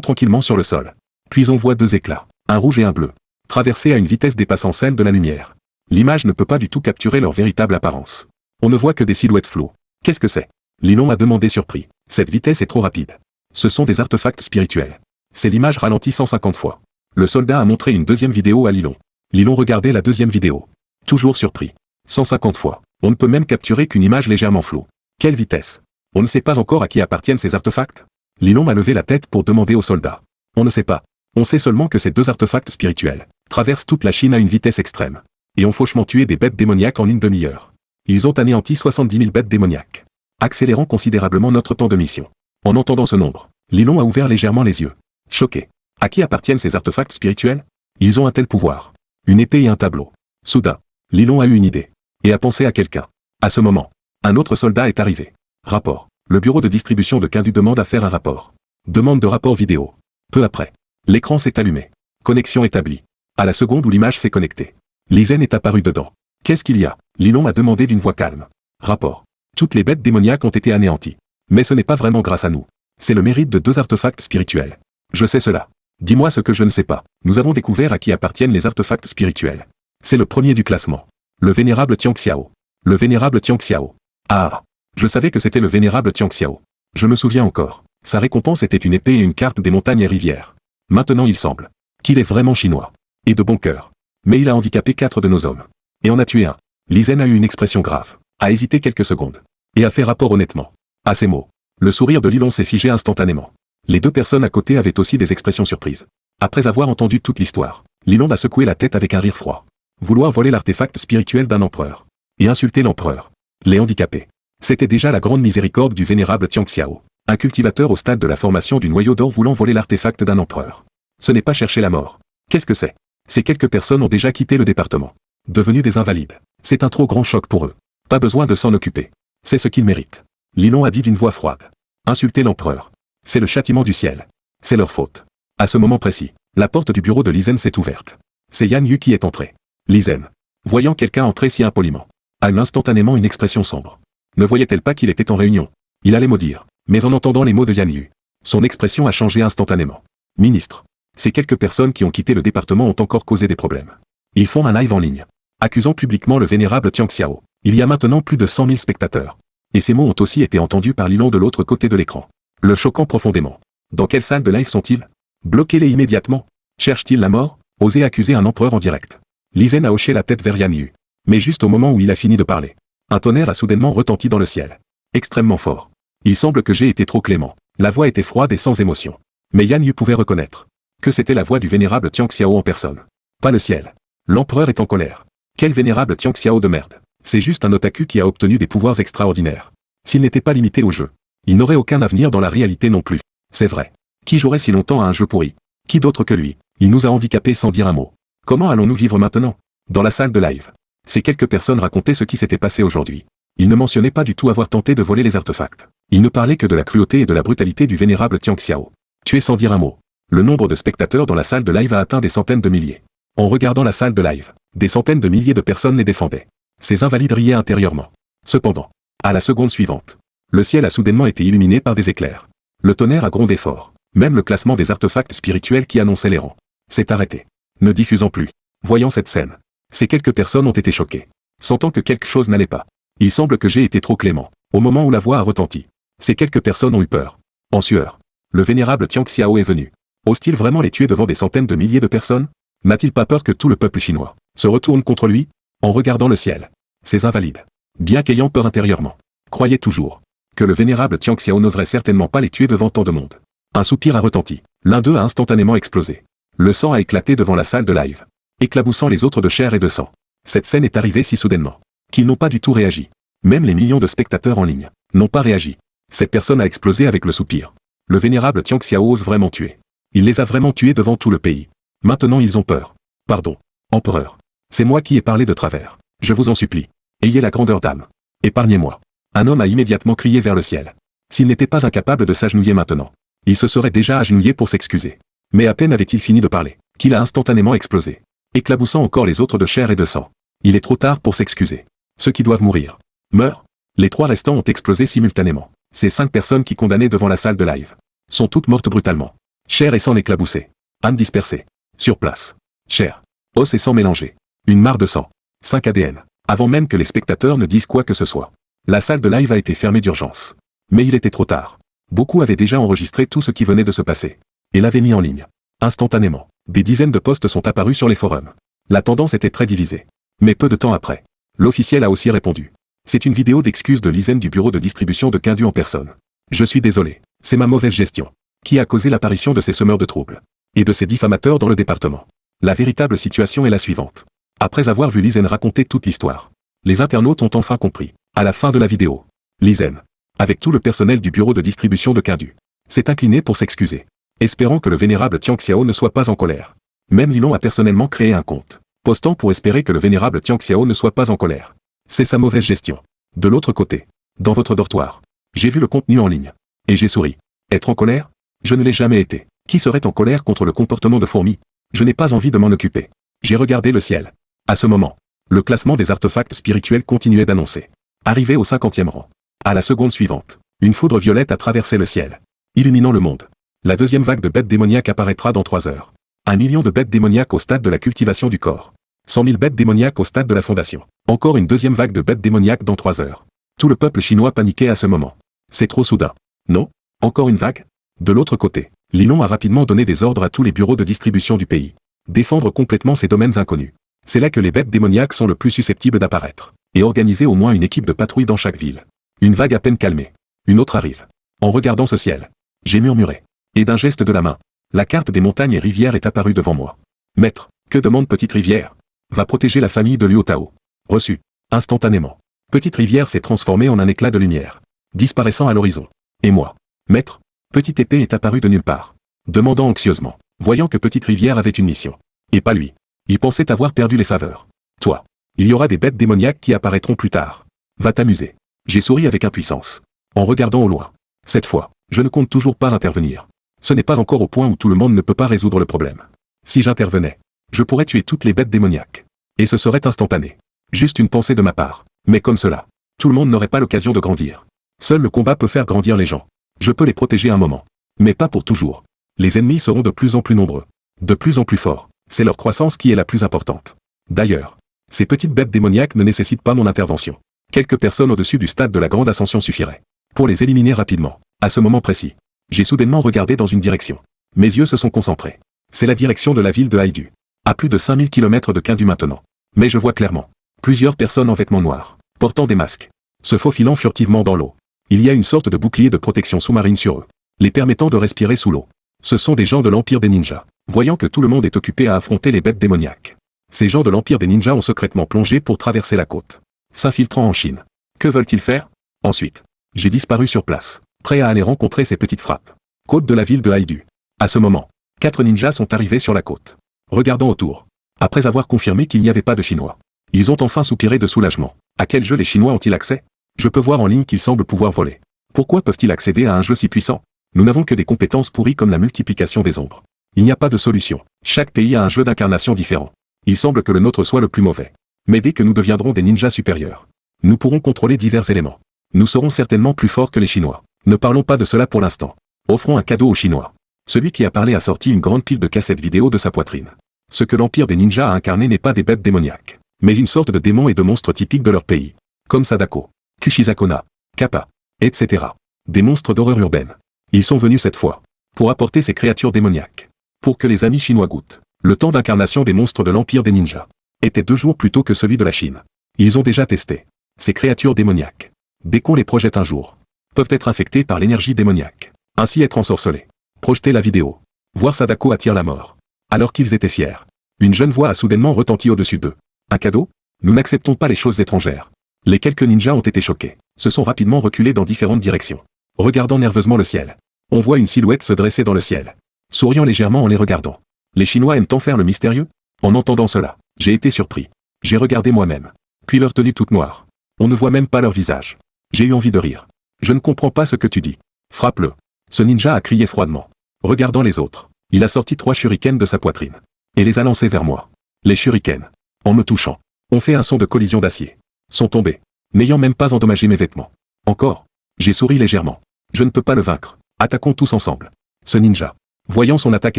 tranquillement sur le sol. Puis on voit 2 éclats, un rouge et un bleu, traversés à une vitesse dépassant celle de la lumière. L'image ne peut pas du tout capturer leur véritable apparence. On ne voit que des silhouettes floues. Qu'est-ce que c'est? Lilon a demandé surpris. Cette vitesse est trop rapide. Ce sont des artefacts spirituels. C'est l'image ralentie 150 fois. Le soldat a montré une deuxième vidéo à Lilon. Lilon regardait la deuxième vidéo. Toujours surpris. 150 fois. On ne peut même capturer qu'une image légèrement floue. Quelle vitesse? On ne sait pas encore à qui appartiennent ces artefacts? Lilon a levé la tête pour demander au soldat. On ne sait pas. On sait seulement que ces 2 artefacts spirituels traversent toute la Chine à une vitesse extrême. Et ont fauchement tué des bêtes démoniaques en une demi-heure. Ils ont anéanti 70 000 bêtes démoniaques, accélérant considérablement notre temps de mission. En entendant ce nombre, Lilon a ouvert légèrement les yeux. Choqué. À qui appartiennent ces artefacts spirituels? Ils ont un tel pouvoir. Une épée et un tableau. Soudain, Lilon a eu une idée. Et a pensé à quelqu'un. À ce moment, un autre soldat est arrivé. Rapport. Le bureau de distribution de Qingdu demande à faire un rapport. Demande de rapport vidéo. Peu après, l'écran s'est allumé. Connexion établie. À la seconde où l'image s'est connectée, Lizen est apparu dedans. Qu'est-ce qu'il y a? Lilon a demandé d'une voix calme. Rapport. Toutes les bêtes démoniaques ont été anéanties. Mais ce n'est pas vraiment grâce à nous. C'est le mérite de 2 artefacts spirituels. Je sais cela. Dis-moi ce que je ne sais pas. Nous avons découvert à qui appartiennent les artefacts spirituels. C'est le premier du classement. Le vénérable Tianxiao. Le vénérable Tianxiao. Ah. Je savais que c'était le vénérable Tianxiao. Je me souviens encore. Sa récompense était une épée et une carte des montagnes et rivières. Maintenant il semble qu'il est vraiment chinois. Et de bon cœur. Mais il a handicapé 4 de nos hommes. Et en a tué un. Lizen a eu une expression grave, a hésité quelques secondes. Et a fait rapport honnêtement. À ces mots, le sourire de Lilon s'est figé instantanément. Les 2 personnes à côté avaient aussi des expressions surprises. Après avoir entendu toute l'histoire, Lilong a secoué la tête avec un rire froid. Vouloir voler l'artefact spirituel d'un empereur. Et insulter l'empereur. Les handicapés. C'était déjà la grande miséricorde du vénérable Tian Xiao, un cultivateur au stade de la formation du noyau d'or voulant voler l'artefact d'un empereur. Ce n'est pas chercher la mort. Qu'est-ce que c'est? Ces quelques personnes ont déjà quitté le département. Devenus des invalides. C'est un trop grand choc pour eux. Pas besoin de s'en occuper. C'est ce qu'ils méritent. Lilong a dit d'une voix froide. Insulter l'empereur. C'est le châtiment du ciel. C'est leur faute. À ce moment précis, la porte du bureau de Li Zhen s'est ouverte. C'est Yan Yu qui est entré. Li Zhen, voyant quelqu'un entrer si impoliment, a eu instantanément une expression sombre. Ne voyait-elle pas qu'il était en réunion? Il allait maudire. Mais en entendant les mots de Yan Yu, son expression a changé instantanément. Ministre. Ces quelques personnes qui ont quitté le département ont encore causé des problèmes. Ils font un live en ligne, accusant publiquement le vénérable Tian Xiao. Il y a maintenant plus de 100 000 spectateurs. Et ces mots ont aussi été entendus par Lilong de l'autre côté de l'écran. Le choquant profondément. Dans quelle salle de live sont-ils? Bloquez-les immédiatement. Cherchent-ils la mort? Osez accuser un empereur en direct. Li Zhen a hoché la tête vers Yan Yu. Mais juste au moment où il a fini de parler, un tonnerre a soudainement retenti dans le ciel. Extrêmement fort. Il semble que j'ai été trop clément. La voix était froide et sans émotion. Mais Yan Yu pouvait reconnaître que c'était la voix du vénérable Tian Xiao en personne. Pas le ciel. L'empereur est en colère. Quel vénérable Tian Xiao de merde. C'est juste un otaku qui a obtenu des pouvoirs extraordinaires. S'il n'était pas limité au jeu, il n'aurait aucun avenir dans la réalité non plus. C'est vrai. Qui jouerait si longtemps à un jeu pourri? Qui d'autre que lui? Il nous a handicapés sans dire un mot. Comment allons-nous vivre maintenant? Dans la salle de live. Ces quelques personnes racontaient ce qui s'était passé aujourd'hui. Ils ne mentionnaient pas du tout avoir tenté de voler les artefacts. Ils ne parlaient que de la cruauté et de la brutalité du vénérable Tian Xiao. Tué sans dire un mot. Le nombre de spectateurs dans la salle de live a atteint des centaines de milliers. En regardant la salle de live, des centaines de milliers de personnes les défendaient. Ces invalides riaient intérieurement. Cependant, à la seconde suivante, le ciel a soudainement été illuminé par des éclairs. Le tonnerre a grondé fort. Même le classement des artefacts spirituels qui annonçait les rangs s'est arrêté. Ne diffusant plus. Voyant cette scène, ces quelques personnes ont été choquées. Sentant que quelque chose n'allait pas. Il semble que j'ai été trop clément. Au moment où la voix a retenti, ces quelques personnes ont eu peur. En sueur, le vénérable Tian Xiao est venu. Ose-t-il vraiment les tuer devant des centaines de milliers de personnes? N'a-t-il pas peur que tout le peuple chinois se retourne contre lui? En regardant le ciel, ces invalides, bien qu'ayant peur intérieurement, croyaient toujours que le vénérable Tian Xiao n'oserait certainement pas les tuer devant tant de monde. Un soupir a retenti. L'un d'eux a instantanément explosé. Le sang a éclaté devant la salle de live, éclaboussant les autres de chair et de sang. Cette scène est arrivée si soudainement qu'ils n'ont pas du tout réagi. Même les millions de spectateurs en ligne n'ont pas réagi. Cette personne a explosé avec le soupir. Le vénérable Tian Xiao ose vraiment tuer. Il les a vraiment tués devant tout le pays. Maintenant ils ont peur. Pardon, empereur. C'est moi qui ai parlé de travers. Je vous en supplie. Ayez la grandeur d'âme. Épargnez-moi. Un homme a immédiatement crié vers le ciel. S'il n'était pas incapable de s'agenouiller maintenant, il se serait déjà agenouillé pour s'excuser. Mais à peine avait-il fini de parler, qu'il a instantanément explosé, éclaboussant encore les autres de chair et de sang. Il est trop tard pour s'excuser. Ceux qui doivent mourir meurent. Les trois restants ont explosé simultanément. Ces 5 personnes qui condamnaient devant la salle de live sont toutes mortes brutalement. Chair et sang éclaboussés. Âmes dispersées. Sur place. Chair. Os et sang mélangés. Une mare de sang. 5 ADN. Avant même que les spectateurs ne disent quoi que ce soit. La salle de live a été fermée d'urgence. Mais il était trop tard. Beaucoup avaient déjà enregistré tout ce qui venait de se passer. Et l'avaient mis en ligne. Instantanément, des dizaines de posts sont apparus sur les forums. La tendance était très divisée. Mais peu de temps après, l'officiel a aussi répondu. C'est une vidéo d'excuses de Li Zhen du bureau de distribution de Qingdu en personne. Je suis désolé. C'est ma mauvaise gestion qui a causé l'apparition de ces semeurs de troubles et de ces diffamateurs dans le département. La véritable situation est la suivante. Après avoir vu Li Zhen raconter toute l'histoire, les internautes ont enfin compris. À la fin de la vidéo, Li Zhen, avec tout le personnel du bureau de distribution de Qingdu, s'est incliné pour s'excuser, espérant que le vénérable Tian Xiao ne soit pas en colère. Même Lilong a personnellement créé un compte, postant pour espérer que le vénérable Tian Xiao ne soit pas en colère. C'est sa mauvaise gestion. De l'autre côté, dans votre dortoir, j'ai vu le contenu en ligne, et j'ai souri. Être en colère? Je ne l'ai jamais été. Qui serait en colère contre le comportement de fourmis? Je n'ai pas envie de m'en occuper. J'ai regardé le ciel. À ce moment, le classement des artefacts spirituels continuait d'annoncer. Arrivé au 50e rang. À la seconde suivante, une foudre violette a traversé le ciel, illuminant le monde. La deuxième vague de bêtes démoniaques apparaîtra dans 3 heures. 1 million de bêtes démoniaques au stade de la cultivation du corps. 100 000 bêtes démoniaques au stade de la fondation. Encore une deuxième vague de bêtes démoniaques dans 3 heures. Tout le peuple chinois paniquait à ce moment. C'est trop soudain. Non? Encore une vague? De l'autre côté, Lilong a rapidement donné des ordres à tous les bureaux de distribution du pays. Défendre complètement ces domaines inconnus. C'est là que les bêtes démoniaques sont le plus susceptibles d'apparaître. Et organiser au moins une équipe de patrouille dans chaque ville. Une vague à peine calmée. Une autre arrive. En regardant ce ciel, j'ai murmuré. Et d'un geste de la main, La carte des montagnes et rivières est apparue devant moi. Maître, que demande Petite Rivière? Va protéger la famille de Liu Tao. Reçu. Instantanément. Petite Rivière s'est transformée en un éclat de lumière, disparaissant à l'horizon. Et moi? Maître? Petite Épée est apparue de nulle part, demandant anxieusement, voyant que Petite Rivière avait une mission. Et pas lui. Il pensait avoir perdu les faveurs. Toi. Il y aura des bêtes démoniaques qui apparaîtront plus tard. Va t'amuser. J'ai souri avec impuissance, en regardant au loin. Cette fois, je ne compte toujours pas intervenir. Ce n'est pas encore au point où tout le monde ne peut pas résoudre le problème. Si j'intervenais, je pourrais tuer toutes les bêtes démoniaques. Et ce serait instantané. Juste une pensée de ma part. Mais comme cela, tout le monde n'aurait pas l'occasion de grandir. Seul le combat peut faire grandir les gens. Je peux les protéger un moment. Mais pas pour toujours. Les ennemis seront de plus en plus nombreux. De plus en plus forts. C'est leur croissance qui est la plus importante. D'ailleurs, ces petites bêtes démoniaques ne nécessitent pas mon intervention. Quelques personnes au-dessus du stade de la grande ascension suffiraient. Pour les éliminer rapidement. À ce moment précis, j'ai soudainement regardé dans une direction. Mes yeux se sont concentrés. C'est la direction de la ville de Haidu. À plus de 5000 km de Kindu maintenant. Mais je vois clairement. Plusieurs personnes en vêtements noirs, portant des masques, se faufilant furtivement dans l'eau. Il y a une sorte de bouclier de protection sous-marine sur eux, les permettant de respirer sous l'eau. Ce sont des gens de l'Empire des Ninjas, voyant que tout le monde est occupé à affronter les bêtes démoniaques. Ces gens de l'Empire des Ninjas ont secrètement plongé pour traverser la côte, s'infiltrant en Chine. Que veulent-ils faire? Ensuite, j'ai disparu sur place, prêt à aller rencontrer ces petites frappes. Côte de la ville de Haidu. À ce moment, 4 ninjas sont arrivés sur la côte. Regardant autour, après avoir confirmé qu'il n'y avait pas de Chinois, ils ont enfin soupiré de soulagement. À quel jeu les Chinois ont-ils accès? Je peux voir en ligne qu'ils semblent pouvoir voler. Pourquoi peuvent-ils accéder à un jeu si puissant? Nous n'avons que des compétences pourries comme la multiplication des ombres. Il n'y a pas de solution. Chaque pays a un jeu d'incarnation différent. Il semble que le nôtre soit le plus mauvais. Mais dès que nous deviendrons des ninjas supérieurs, nous pourrons contrôler divers éléments. Nous serons certainement plus forts que les Chinois. Ne parlons pas de cela pour l'instant. Offrons un cadeau aux Chinois. Celui qui a parlé a sorti une grande pile de cassettes vidéo de sa poitrine. Ce que l'Empire des Ninjas a incarné n'est pas des bêtes démoniaques, mais une sorte de démons et de monstres typiques de leur pays. Comme Sadako, Kushizakona, Kappa, etc. Des monstres d'horreur urbaine. Ils sont venus cette fois, pour apporter ces créatures démoniaques. Pour que les amis chinois goûtent. Le temps d'incarnation des monstres de l'Empire des Ninjas était 2 jours plus tôt que celui de la Chine. Ils ont déjà testé. Ces créatures démoniaques, dès qu'on les projette un jour, peuvent être infectées par l'énergie démoniaque. Ainsi être ensorcelés. Projeter la vidéo. Voir Sadako attire la mort. Alors qu'ils étaient fiers. Une jeune voix a soudainement retenti au-dessus d'eux. Un cadeau? Nous n'acceptons pas les choses étrangères. Les quelques ninjas ont été choqués, se sont rapidement reculés dans différentes directions. Regardant nerveusement le ciel. On voit une silhouette se dresser dans le ciel. Souriant légèrement en les regardant. Les Chinois aiment tant faire le mystérieux? En entendant cela, j'ai été surpris. J'ai regardé moi-même. Puis leur tenue toute noire. On ne voit même pas leur visage. J'ai eu envie de rire. Je ne comprends pas ce que tu dis. Frappe-le. Ce ninja a crié froidement. Regardant les autres, il a sorti 3 shurikens de sa poitrine. Et les a lancés vers moi. Les shurikens, en me touchant, ont fait un son de collision d'acier. Sont tombés, n'ayant même pas endommagé mes vêtements. Encore. J'ai souri légèrement. Je ne peux pas le vaincre. Attaquons tous ensemble. Ce ninja, voyant son attaque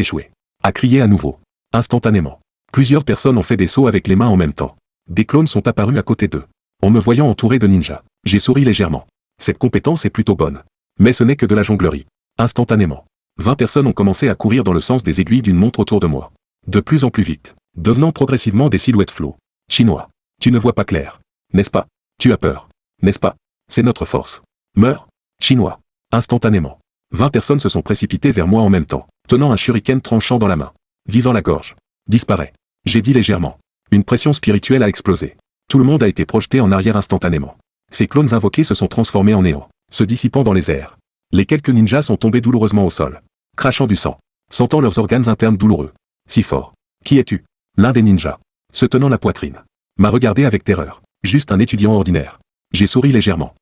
échouer, a crié à nouveau. Instantanément. Plusieurs personnes ont fait des sauts avec les mains en même temps. Des clones sont apparus à côté d'eux. En me voyant entouré de ninjas, j'ai souri légèrement. Cette compétence est plutôt bonne. Mais ce n'est que de la jonglerie. Instantanément. 20 personnes ont commencé à courir dans le sens des aiguilles d'une montre autour de moi. De plus en plus vite, devenant progressivement des silhouettes floues. Chinois. Tu ne vois pas clair. N'est-ce pas? Tu as peur. N'est-ce pas? C'est notre force. Meurs. Chinois. Instantanément. 20 personnes se sont précipitées vers moi en même temps, tenant un shuriken tranchant dans la main. Visant la gorge. Disparaît. J'ai dit légèrement. Une pression spirituelle a explosé. Tout le monde a été projeté en arrière instantanément. Ces clones invoqués se sont transformés en néant, se dissipant dans les airs. Les quelques ninjas sont tombés douloureusement au sol, crachant du sang, sentant leurs organes internes douloureux. Si fort. Qui es-tu? L'un des ninjas, se tenant la poitrine, m'a regardé avec terreur. Juste un étudiant ordinaire. J'ai souri légèrement.